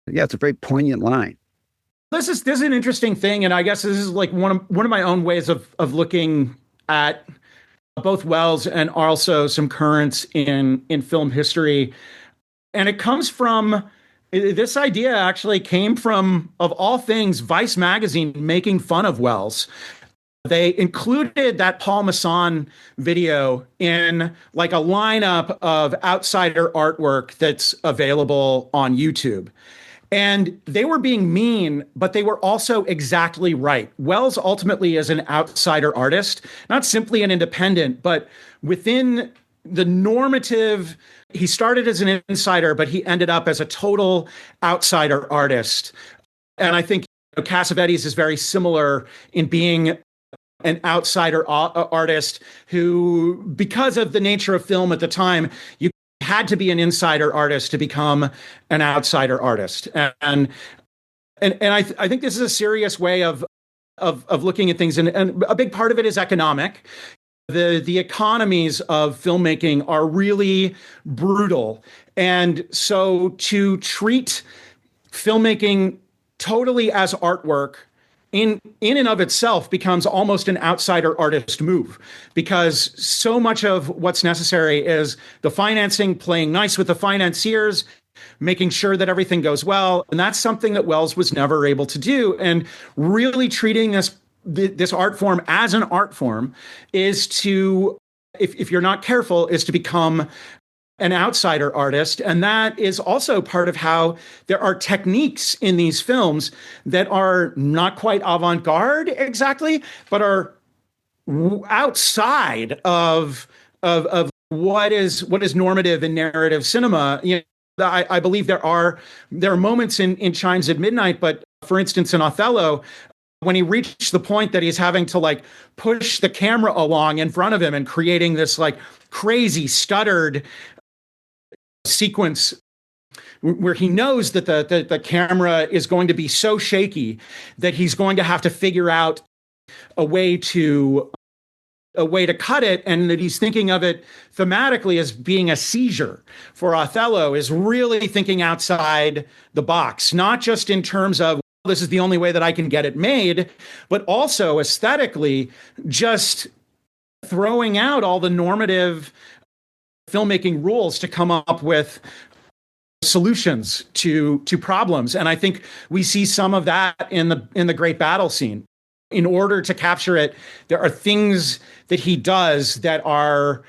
Yeah, it's a very poignant line. This is an interesting thing, and I guess this is like one of my own ways of looking at both Welles and also some currents in film history. And it comes from, this idea actually came from, of all things, Vice magazine making fun of Welles. They included that Paul Masson video in like a lineup of outsider artwork that's available on YouTube. And they were being mean, but they were also exactly right. Welles ultimately is an outsider artist, not simply an independent, but within the normative, he started as an insider, but he ended up as a total outsider artist. And I think Cassavetes is very similar in being an outsider artist who, because of the nature of film at the time, you had to be an insider artist to become an outsider artist. And I think this is a serious way of looking at things. And a big part of it is economic. The economies of filmmaking are really brutal. And so to treat filmmaking totally as artwork in and of itself becomes almost an outsider artist move, because so much of what's necessary is the financing, playing nice with the financiers, making sure that everything goes well. And that's something that Welles was never able to do. And really treating this art form as an art form is to, if you're not careful, is to become an outsider artist. And that is also part of how there are techniques in these films that are not quite avant-garde exactly, but are outside of what is normative in narrative cinema. You know, I believe there are moments in Chimes at Midnight, but for instance, in Othello, when he reached the point that he's having to like push the camera along in front of him and creating this like crazy stuttered sequence where he knows that the camera is going to be so shaky that he's going to have to figure out a way to cut it, and that he's thinking of it thematically as being a seizure for Othello, is really thinking outside the box, not just in terms of this is the only way that I can get it made, but also aesthetically just throwing out all the normative filmmaking rules to come up with solutions to problems. And I think we see some of that in the great battle scene. In order to capture it, there are things that he does that are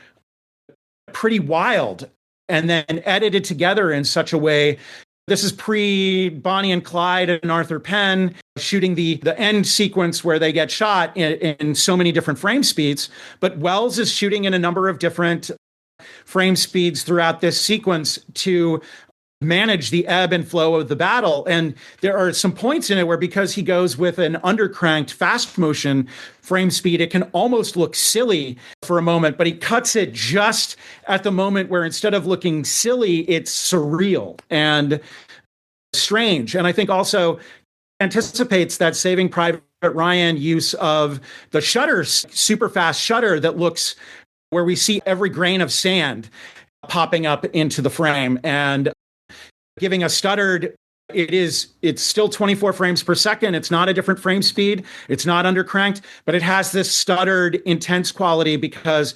pretty wild and then edited together in such a way. This is pre Bonnie and Clyde and Arthur Penn shooting the end sequence where they get shot in so many different frame speeds. But Welles is shooting in a number of different frame speeds throughout this sequence to manage the ebb and flow of the battle. And there are some points in it where, because he goes with an undercranked fast motion frame speed, it can almost look silly for a moment, but he cuts it just at the moment where, instead of looking silly, it's surreal and strange. And I think also anticipates that Saving Private Ryan use of the shutter, super fast shutter that looks, where we see every grain of sand popping up into the frame and giving a stuttered, it's still 24 frames per second. It's not a different frame speed. It's not undercranked, but it has this stuttered, intense quality because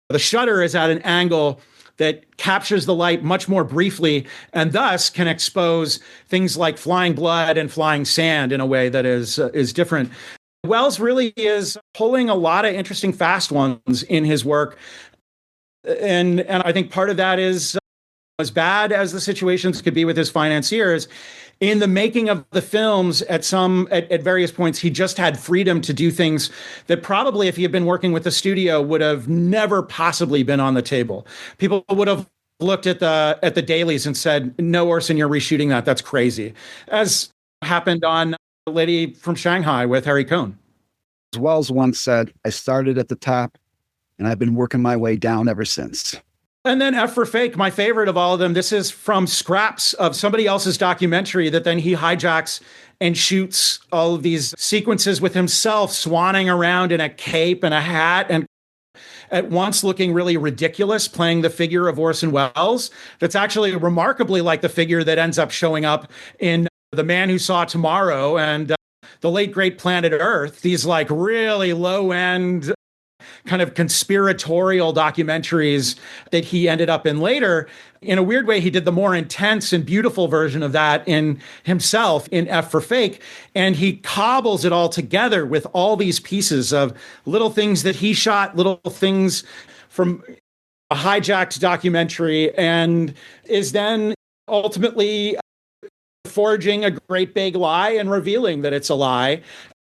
the shutter is at an angle that captures the light much more briefly and thus can expose things like flying blood and flying sand in a way that is different. Welles really is pulling a lot of interesting fast ones in his work. And I think part of that is, as bad as the situations could be with his financiers, in the making of the films at various points, he just had freedom to do things that probably, if he had been working with the studio, would have never possibly been on the table. People would have looked at the dailies and said, "No, Orson, you're reshooting that. That's crazy," as happened on The Lady from Shanghai with Harry Cohn. Wells once said, "I started at the top, and I've been working my way down ever since." And then F for Fake, my favorite of all of them. This is from scraps of somebody else's documentary that then he hijacks and shoots all of these sequences with himself swanning around in a cape and a hat and at once looking really ridiculous, playing the figure of Orson Welles. That's actually remarkably like the figure that ends up showing up in The Man Who Saw Tomorrow and The Late Great Planet Earth. These like really low end kind of conspiratorial documentaries that he ended up in later. In a weird way, he did the more intense and beautiful version of that in himself in F for Fake. And he cobbles it all together with all these pieces of little things that he shot, little things from a hijacked documentary, and is then ultimately forging a great big lie and revealing that it's a lie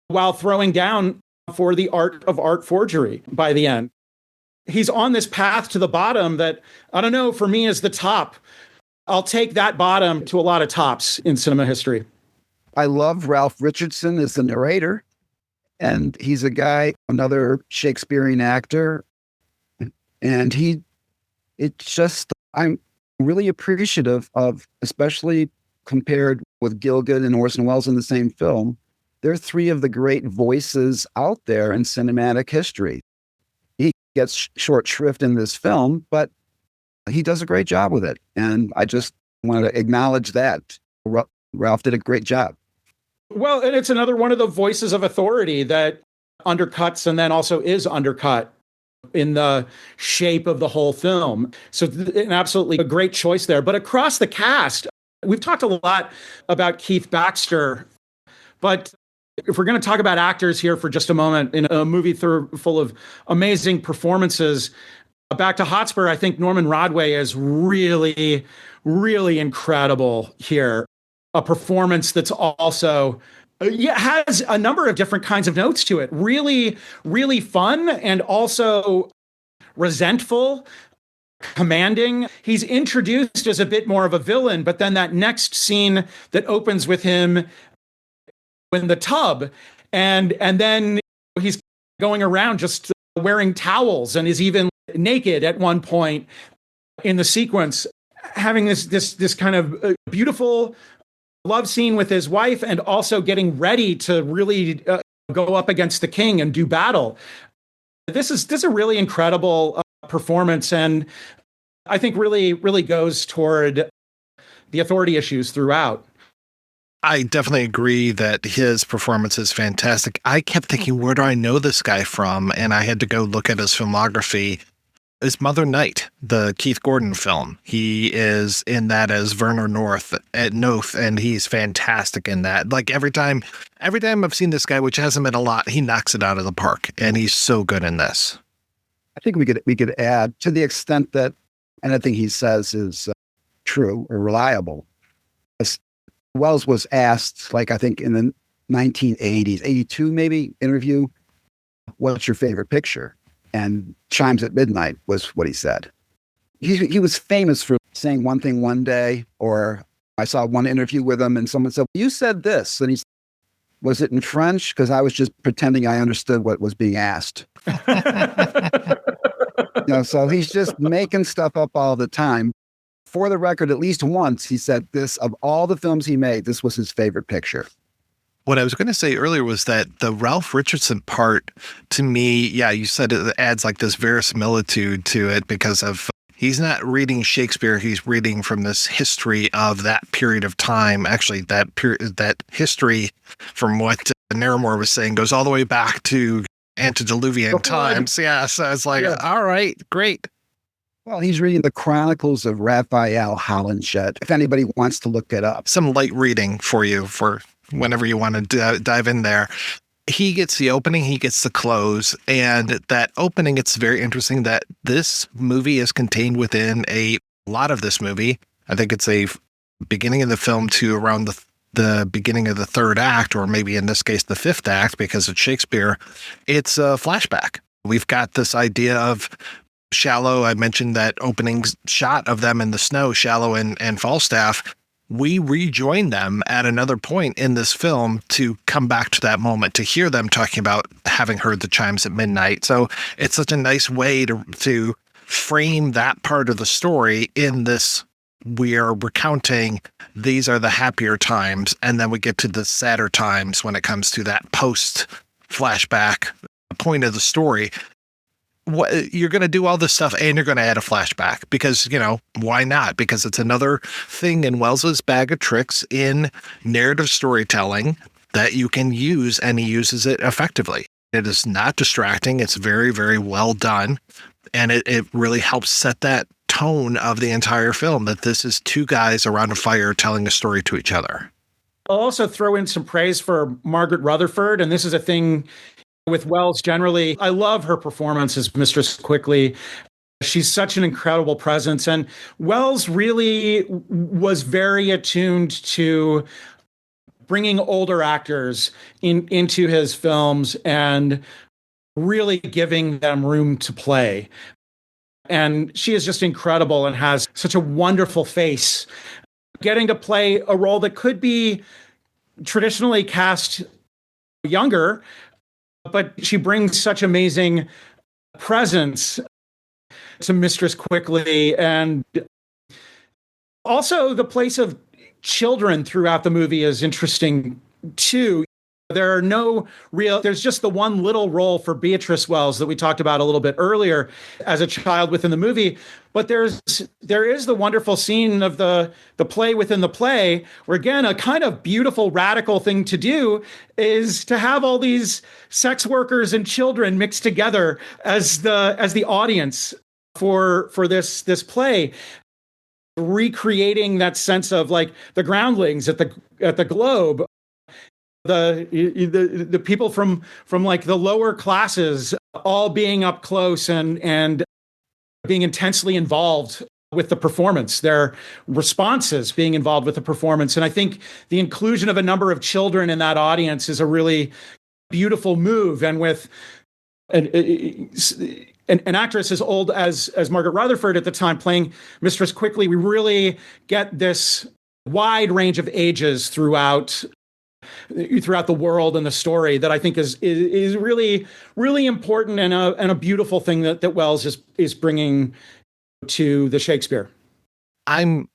while throwing down for the art of art forgery by the end. He's on this path to the bottom that, I don't know, for me is the top. I'll take that bottom to a lot of tops in cinema history. I love Ralph Richardson as the narrator. And he's a guy, another Shakespearean actor. And I'm really appreciative of, especially compared with Gielgud and Orson Welles in the same film, they're three of the great voices out there in cinematic history. He gets short shrift in this film, but he does a great job with it. And I just want to acknowledge that. Ralph did a great job. Well, and it's another one of the voices of authority that undercuts and then also is undercut in the shape of the whole film. So absolutely a great choice there. But across the cast, we've talked a lot about Keith Baxter, but if we're going to talk about actors here for just a moment in a movie full of amazing performances, back to Hotspur, I think Norman Rodway is really, really incredible here. A performance that's also has a number of different kinds of notes to it. Really, really fun and also resentful, commanding. He's introduced as a bit more of a villain, but then that next scene that opens with him in the tub, and then he's going around just wearing towels and is even naked at one point in the sequence, having this kind of beautiful love scene with his wife, and also getting ready to really go up against the king and do battle. This is a really incredible performance, and I think really, really goes toward the authority issues throughout. I definitely agree that his performance is fantastic. I kept thinking, where do I know this guy from? And I had to go look at his filmography. It's Mother Night, the Keith Gordon film. He is in that as Werner North at Noth, and he's fantastic in that. Like every time I've seen this guy, which hasn't been a lot, he knocks it out of the park, and he's so good in this. I think we could add, to the extent that anything he says is true or reliable. Wells was asked, like I think in the 1980s, 82 maybe, interview, what's your favorite picture? And Chimes at Midnight was what he said. He was famous for saying one thing one day, or I saw one interview with him and someone said, you said this. And he said, was it in French? Because I was just pretending I understood what was being asked. So he's just making stuff up all the time. For the record, at least once he said this, of all the films he made, this was his favorite picture. What I was going to say earlier was that the Ralph Richardson part, to me, yeah, you said it adds like this verisimilitude to it because of he's not reading Shakespeare, he's reading from this history of that period of time. Actually, that history, from what Naramore was saying, goes all the way back to antediluvian times. Yeah, so it's like, all right, great. Well, he's reading the Chronicles of Raphael Holinshed, if anybody wants to look it up. Some light reading for you for whenever you want to dive in there. He gets the opening, he gets the close, and that opening, it's very interesting that this movie is contained within a lot of this movie. I think it's a beginning of the film to around the beginning of the third act, or maybe in this case, the fifth act, because it's Shakespeare. It's a flashback. We've got this idea of Shallow. I mentioned that opening shot of them in the snow, Shallow and Falstaff. We rejoin them at another point in this film to come back to that moment, to hear them talking about having heard the chimes at midnight. So it's such a nice way to frame that part of the story in this. We are recounting these are the happier times, and then we get to the sadder times when it comes to that post flashback point of the story. What you're going to do all this stuff, and you're going to add a flashback because, why not? Because it's another thing in Welles's bag of tricks in narrative storytelling that you can use, and he uses it effectively. It is not distracting. It's very, very well done. And it really helps set that tone of the entire film, that this is two guys around a fire telling a story to each other. I'll also throw in some praise for Margaret Rutherford, and this is a thing with Welles generally. I love her performance as Mistress Quickly. She's such an incredible presence, and Welles really was very attuned to bringing older actors into his films and really giving them room to play. And she is just incredible and has such a wonderful face. Getting to play a role that could be traditionally cast younger, but she brings such amazing presence to Mistress Quickly. And also the place of children throughout the movie is interesting too. There's just the one little role for Beatrice Welles that we talked about a little bit earlier as a child within the movie. But there is the wonderful scene of the play within the play, where again, a kind of beautiful, radical thing to do is to have all these sex workers and children mixed together as the audience for this play, recreating that sense of like the groundlings at the Globe. The people from like the lower classes all being up close and being intensely involved with the performance, their responses being involved with the performance. And I think the inclusion of a number of children in that audience is a really beautiful move. And with an actress as old as Margaret Rutherford at the time playing Mistress Quickly, we really get this wide range of ages throughout the world and the story that I think is really, really important and a beautiful thing that Welles is bringing to the Shakespeare. I'm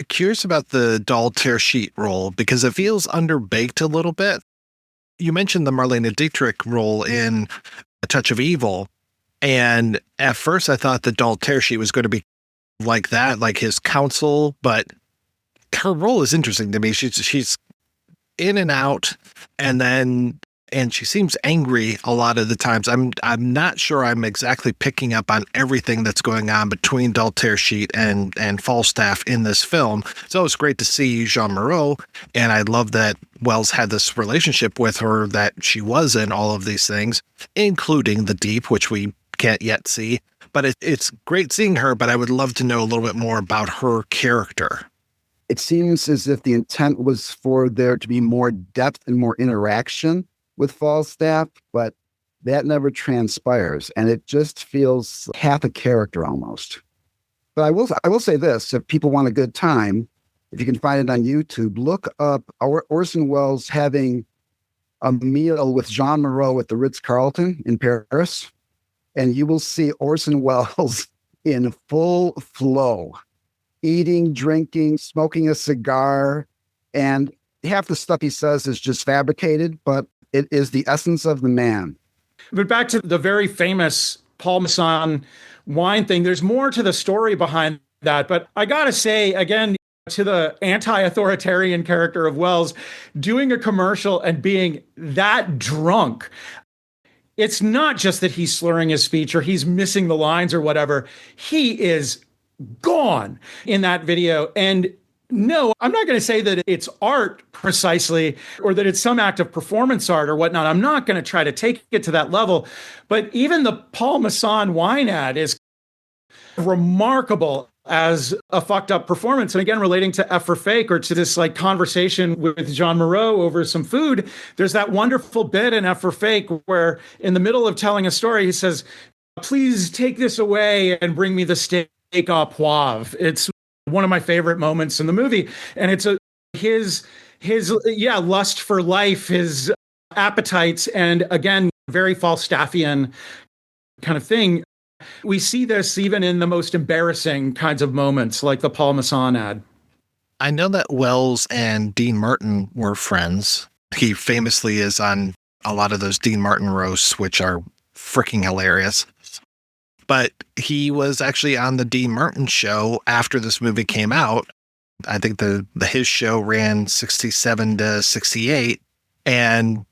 curious about the doll tear sheet role because it feels underbaked a little bit. You mentioned the Marlene Dietrich role in A Touch of Evil, and at first I thought the doll tear sheet was going to be like that, like his counsel, but her role is interesting to me. She's in and out, and she seems angry a lot of the times. I'm not sure I'm exactly picking up on everything that's going on between Doll Tearsheet and Falstaff in this film. So it's great to see Jean Moreau, and I love that Welles had this relationship with her that she was in all of these things, including The Deep, which we can't yet see. But it's great seeing her, but I would love to know a little bit more about her character. It seems as if the intent was for there to be more depth and more interaction with Falstaff, but that never transpires, and it just feels half a character almost. But I will say this: if people want a good time, if you can find it on YouTube, look up Orson Welles having a meal with Jean Moreau at the Ritz-Carlton in Paris, and you will see Orson Welles in full flow, eating, drinking, smoking a cigar, and half the stuff he says is just fabricated, but it is the essence of the man. But back to the very famous Paul Masson wine thing, there's more to the story behind that. But I gotta say, again, to the anti-authoritarian character of Welles, doing a commercial and being that drunk, it's not just that he's slurring his speech or he's missing the lines or whatever. He is gone in that video. And no, I'm not going to say that it's art precisely or that it's some act of performance art or whatnot. I'm not going to try to take it to that level. But even the Paul Masson wine ad is remarkable as a fucked up performance. And again, relating to F for Fake or to this like conversation with Jean Moreau over some food, there's that wonderful bit in F for Fake where in the middle of telling a story, he says, please take this away and bring me the steak au poivre. It's one of my favorite moments in the movie. And it's his lust for life, his appetites, and again, very Falstaffian kind of thing. We see this even in the most embarrassing kinds of moments, like the Paul Masson ad. I know that Welles and Dean Martin were friends. He famously is on a lot of those Dean Martin roasts, which are freaking hilarious. But he was actually on the Dean Martin show after this movie came out. I think his show ran 67 to 68, and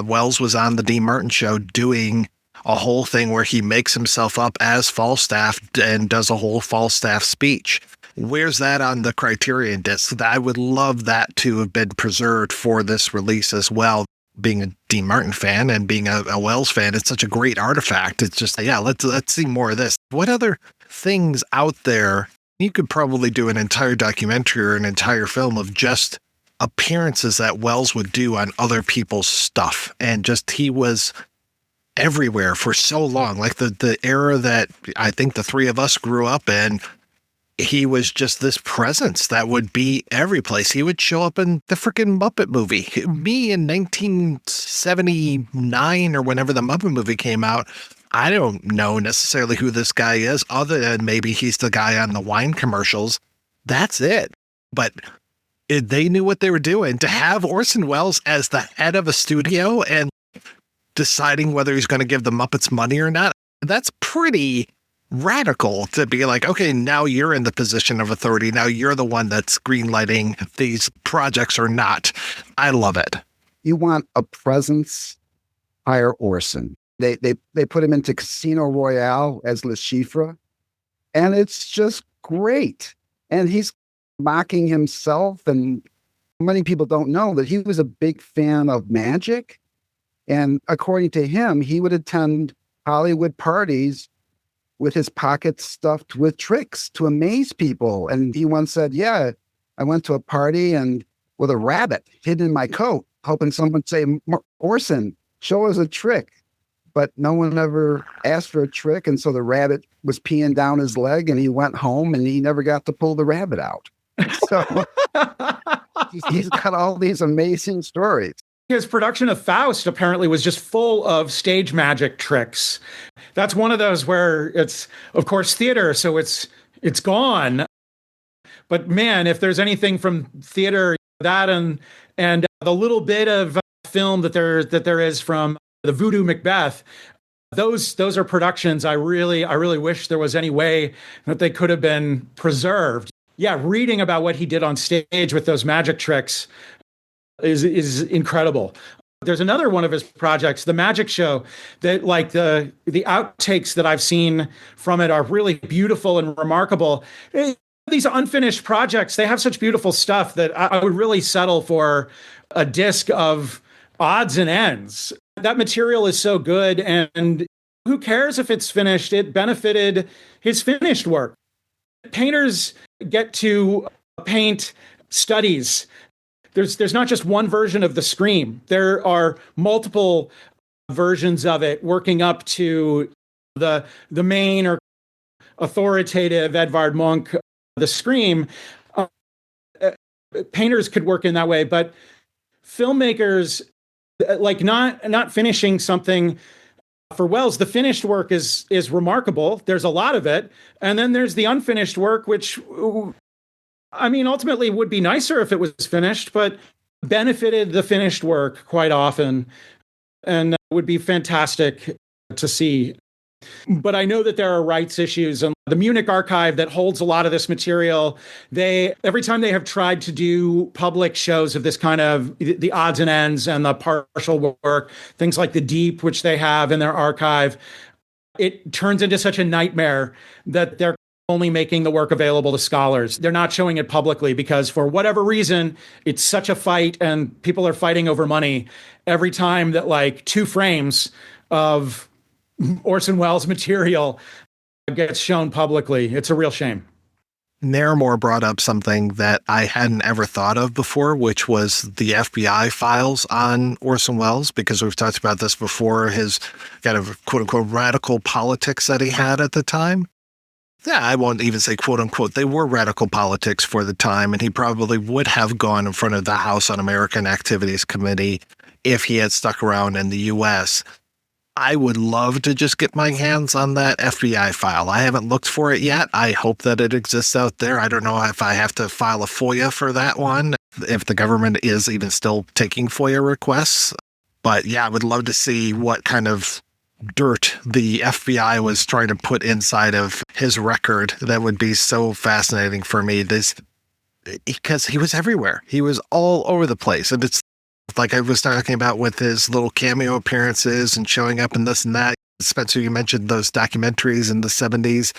Welles was on the Dean Martin show doing a whole thing where he makes himself up as Falstaff and does a whole Falstaff speech. Where's that on the Criterion disc? I would love that to have been preserved for this release as well. Being a Dean Martin fan and being a Welles fan, it's such a great artifact. It's just, let's see more of this. What other things out there? You could probably do an entire documentary or an entire film of just appearances that Welles would do on other people's stuff. And just, he was everywhere for so long, like the era that I think the three of us grew up in. He was just this presence that would be every place. He would show up in the freaking Muppet movie. Me in 1979 or whenever the Muppet movie came out, I don't know necessarily who this guy is, other than maybe he's the guy on the wine commercials. That's it. But they knew what they were doing. To have Orson Welles as the head of a studio and deciding whether he's going to give the Muppets money or not, that's pretty radical to be like, okay, now you're in the position of authority. Now you're the one that's greenlighting these projects or not. I love it. You want a presence, hire Orson. They put him into Casino Royale as Le Chiffre, and it's just great. And he's mocking himself, and many people don't know that he was a big fan of magic. And according to him, he would attend Hollywood parties with his pockets stuffed with tricks to amaze people. And he once said, I went to a party and with a rabbit hidden in my coat, hoping someone would say, Orson, show us a trick. But no one ever asked for a trick. And so the rabbit was peeing down his leg and he went home and he never got to pull the rabbit out. So he's got all these amazing stories. His production of Faust apparently was just full of stage magic tricks. That's one of those where it's, of course, theater, so it's gone. But man, if there's anything from theater, that and the little bit of film that there is from the Voodoo Macbeth, those are productions I really wish there was any way that they could have been preserved. Yeah, reading about what he did on stage with those magic tricks is incredible. There's another one of his projects, The Magic Show, that like the outtakes that I've seen from it are really beautiful and remarkable. These unfinished projects, they have such beautiful stuff that I would really settle for a disc of odds and ends. That material is so good, and who cares if it's finished? It benefited his finished work. Painters get to paint studies. There's not just one version of the Scream. There are multiple versions of it working up to the main or authoritative Edvard Munch, the Scream. Painters could work in that way, but filmmakers, like not finishing something. For Welles, the finished work is remarkable. There's a lot of it. And then there's the unfinished work, which, I mean, ultimately would be nicer if it was finished, but benefited the finished work quite often. And would be fantastic to see But I know that there are rights issues, and the Munich archive that holds a lot of this material, every time they have tried to do public shows of this kind of the odds and ends and the partial work, things like the Deep, which they have in their archive, it turns into such a nightmare that they're only making the work available to scholars. They're not showing it publicly because for whatever reason, it's such a fight and people are fighting over money every time that like 2 frames of Orson Welles material gets shown publicly. It's a real shame. Naramore brought up something that I hadn't ever thought of before, which was the FBI files on Orson Welles, because we've talked about this before, his kind of quote unquote radical politics that he had at the time. Yeah, I won't even say quote unquote. They were radical politics for the time, and he probably would have gone in front of the House Un-American Activities Committee if he had stuck around in the U.S. I would love to just get my hands on that FBI file. I haven't looked for it yet. I hope that it exists out there. I don't know if I have to file a FOIA for that one, if the government is even still taking FOIA requests. But yeah, I would love to see what kind of dirt the FBI was trying to put inside of his record. That would be so fascinating for me. Because he was everywhere. He was all over the place. And it's like I was talking about with his little cameo appearances and showing up in this and that. Spencer, you mentioned those documentaries in the 70s.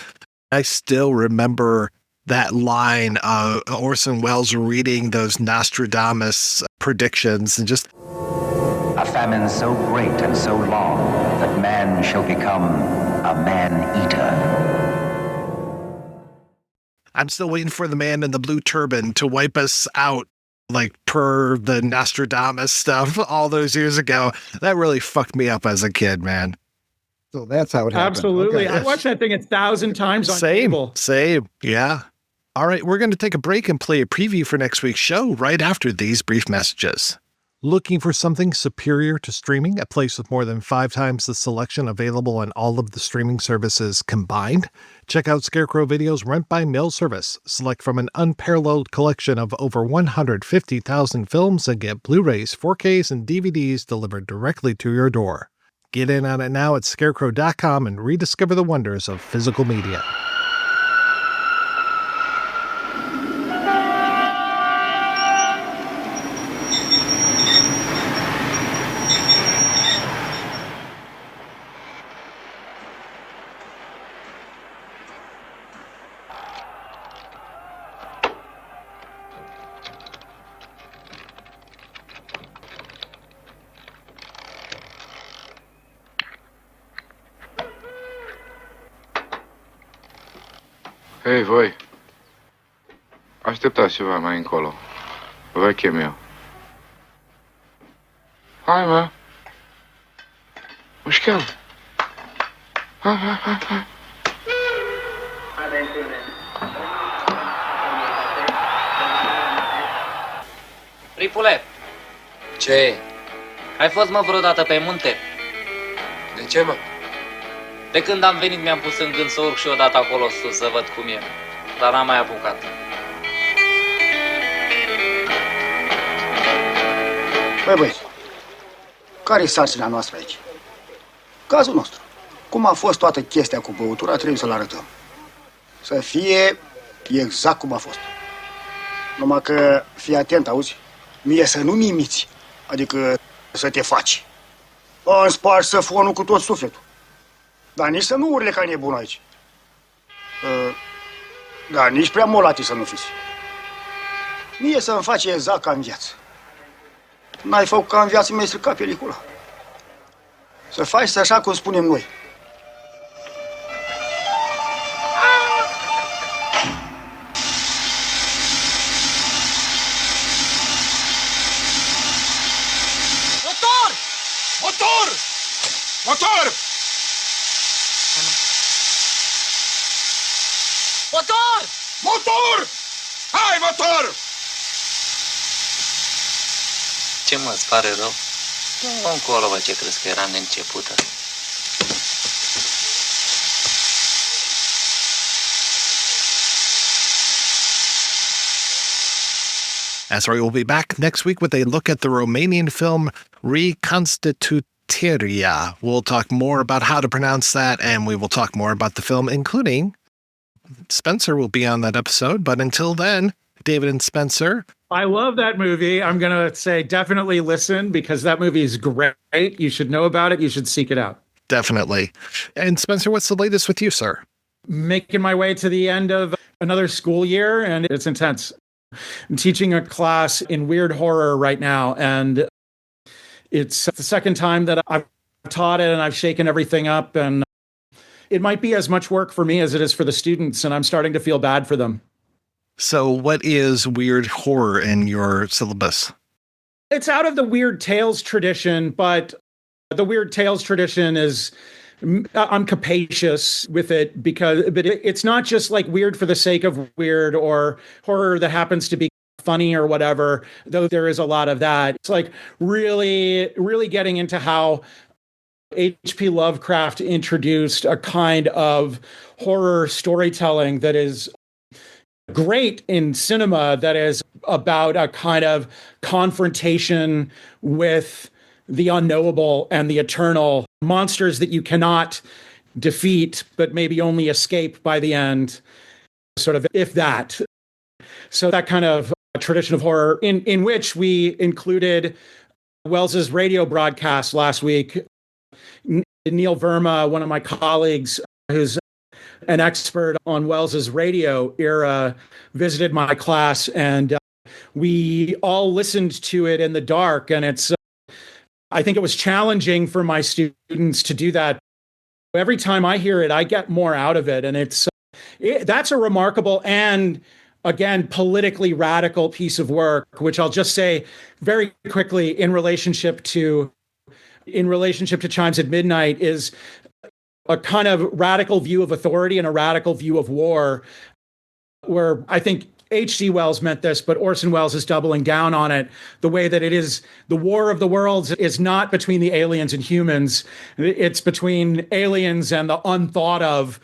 I still remember that line of Orson Welles reading those Nostradamus predictions and just... A famine so great and so long that man shall become a man-eater. I'm still waiting for the man in the blue turban to wipe us out, like per the Nostradamus stuff all those years ago. That really fucked me up as a kid, man. So that's how it happened. Absolutely. Okay. I watched that thing 1,000 times on cable. Same. Yeah. All right, we're going to take a break and play a preview for next week's show right after these brief messages. Looking for something superior to streaming, a place with more than 5 times the selection available on all of the streaming services combined? Check out Scarecrow Video's Rent by Mail service. Select from an unparalleled collection of over 150,000 films and get Blu-rays, 4Ks, and DVDs delivered directly to your door. Get in on it now at scarecrow.com and rediscover the wonders of physical media. Hei, voi! Așteptați ceva mai încolo. Vă chem eu. Hai, mă! Mușcheală! Hai, hai, hai, hai! Ripule! Ce? Ai fost, mă, vreodată pe munte? De ce, mă? De când am venit mi-am pus în gând să urc și odată acolo sus să văd cum e. Dar n-am mai apucat. Băi, băi, care-i sarcina noastră aici? Cazul nostru. Cum a fost toată chestia cu băutura, trebuie să-l arătăm. Să fie exact cum a fost. Numai că fii atent, auzi? Mie să nu-mi imiți, adică să te faci. Îmi spargi săfonul cu tot sufletul. Dar nici să nu urle ca nebun aici. Dar nici prea molati să nu fiți. Mie să-mi faci exact ca în viață. N-ai făcut ca în viață, mi-ai stricat pelicula. Să faci așa cum spunem noi. Motor! Motor! Motor! Motor! Motor! Hai, motor! Ce mă, îți pare rău? Încolo, bă, ce crezi că era neîncepută? That's right, we'll be back next week with a look at the Romanian film Reconstitutio. Criterion. We'll talk more about how to pronounce that, and we will talk more about the film, including Spencer will be on that episode. But until then, David and Spencer. I love that movie. I'm going to say definitely listen because that movie is great. You should know about it. You should seek it out. Definitely. And Spencer, what's the latest with you, sir? Making my way to the end of another school year, and it's intense. I'm teaching a class in weird horror right now, and it's the second time that I've taught it, and I've shaken everything up, and it might be as much work for me as it is for the students, and I'm starting to feel bad for them. So what is weird horror in your syllabus? It's out of the weird tales tradition, but the weird tales tradition is, I'm capacious with it but it's not just like weird for the sake of weird or horror that happens to be funny or whatever, though there is a lot of that. It's like really, really getting into how H.P. Lovecraft introduced a kind of horror storytelling that is great in cinema, that is about a kind of confrontation with the unknowable and the eternal, monsters that you cannot defeat, but maybe only escape by the end, sort of, if that. So that kind of tradition of horror in which we included Welles's radio broadcast last week. Neil Verma, one of my colleagues, who's an expert on Welles's radio era, visited my class, and we all listened to it in the dark, and I think it was challenging for my students to do that. Every time I hear it, I get more out of it. And that's a remarkable and, again, politically radical piece of work, which I'll just say very quickly in relationship to Chimes at Midnight, is a kind of radical view of authority and a radical view of war, where I think H.G. Wells meant this, but Orson Welles is doubling down on it. The way that it is, the war of the worlds is not between the aliens and humans. It's between aliens and the unthought of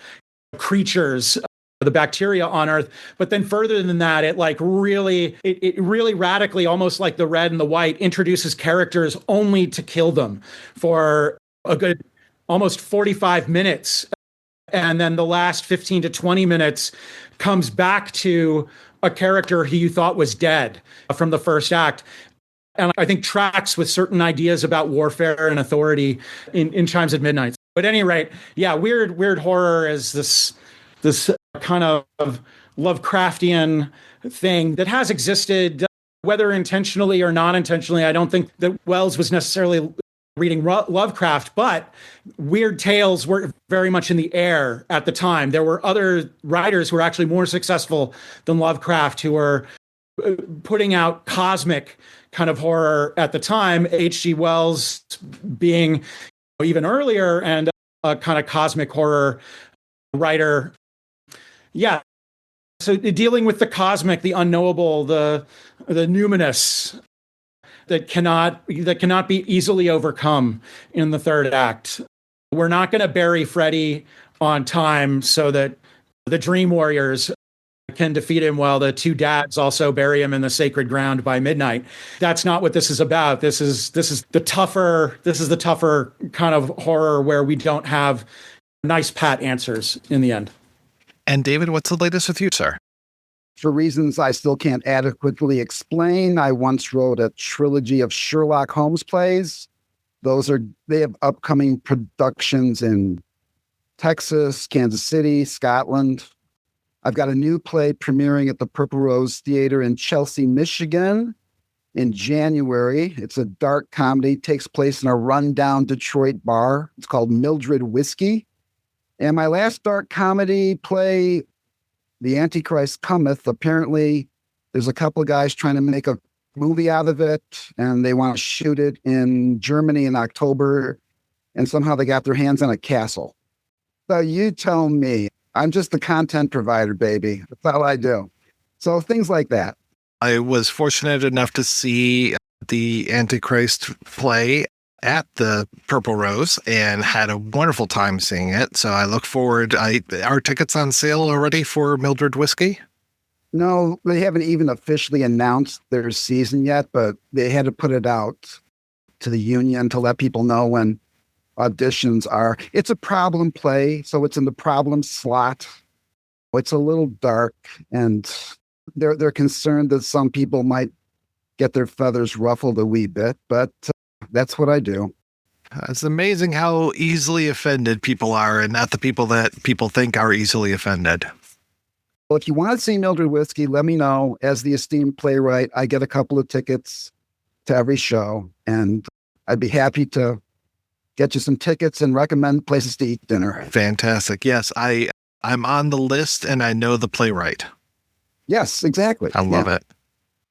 creatures, the bacteria on Earth. But then further than that, it really radically, almost like The Red and the White, introduces characters only to kill them for a good almost 45 minutes. And then the last 15 to 20 minutes comes back to a character who you thought was dead from the first act. And I think tracks with certain ideas about warfare and authority in Chimes at Midnight. But at any rate, yeah, weird horror is this kind of Lovecraftian thing that has existed, whether intentionally or not intentionally. I don't think that Wells was necessarily reading Lovecraft, but weird tales were very much in the air at the time. There were other writers who were actually more successful than Lovecraft who were putting out cosmic kind of horror at the time, H.G. Wells being even earlier and a kind of cosmic horror writer. Yeah. So dealing with the cosmic, the unknowable, the numinous, that cannot be easily overcome in the third act. We're not going to bury Freddy on time so that the Dream Warriors can defeat him while the two dads also bury him in the sacred ground by midnight. That's not what this is about. This is the tougher kind of horror where we don't have nice pat answers in the end. And David, what's the latest with you, sir? For reasons I still can't adequately explain, I once wrote a trilogy of Sherlock Holmes plays. They have upcoming productions in Texas, Kansas City, Scotland. I've got a new play premiering at the Purple Rose Theater in Chelsea, Michigan in January. It's a dark comedy, takes place in a rundown Detroit bar. It's called Mildred Whiskey. And my last dark comedy play, The Antichrist Cometh, apparently there's a couple of guys trying to make a movie out of it, and they want to shoot it in Germany in October, and somehow they got their hands on a castle. So you tell me. I'm just the content provider, baby. That's all I do. So things like that. I was fortunate enough to see the Antichrist play at the Purple Rose and had a wonderful time seeing it. So I look forward. Are tickets on sale already for Mildred Whiskey? No, they haven't even officially announced their season yet, but they had to put it out to the union to let people know when auditions are. It's a problem play, so it's in the problem slot. It's a little dark, and they're concerned that some people might get their feathers ruffled a wee bit, but that's what I do. It's amazing how easily offended people are, and not the people that people think are easily offended. Well, if you want to see Mildred Whiskey, let me know. As the esteemed playwright, I get a couple of tickets to every show, and I'd be happy to get you some tickets and recommend places to eat dinner. Fantastic. Yes, I'm on the list, and I know the playwright. Yes, exactly. I love it.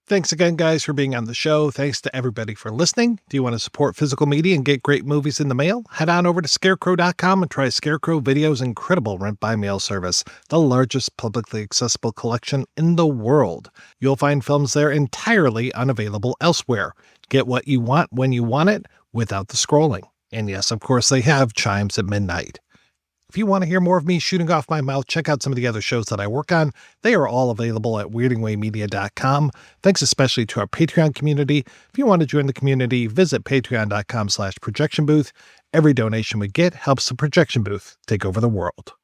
Thanks again, guys, for being on the show. Thanks to everybody for listening. Do you want to support physical media and get great movies in the mail? Head on over to scarecrow.com and try Scarecrow Video's incredible rent-by-mail service, the largest publicly accessible collection in the world. You'll find films there entirely unavailable elsewhere. Get what you want when you want it without the scrolling. And yes, of course, they have Chimes at midnight. If you want to hear more of me shooting off my mouth, check out some of the other shows that I work on. They are all available at weirdingwaymedia.com. Thanks especially to our Patreon community. If you want to join the community, visit patreon.com/projectionbooth. Every donation we get helps the projection booth take over the world.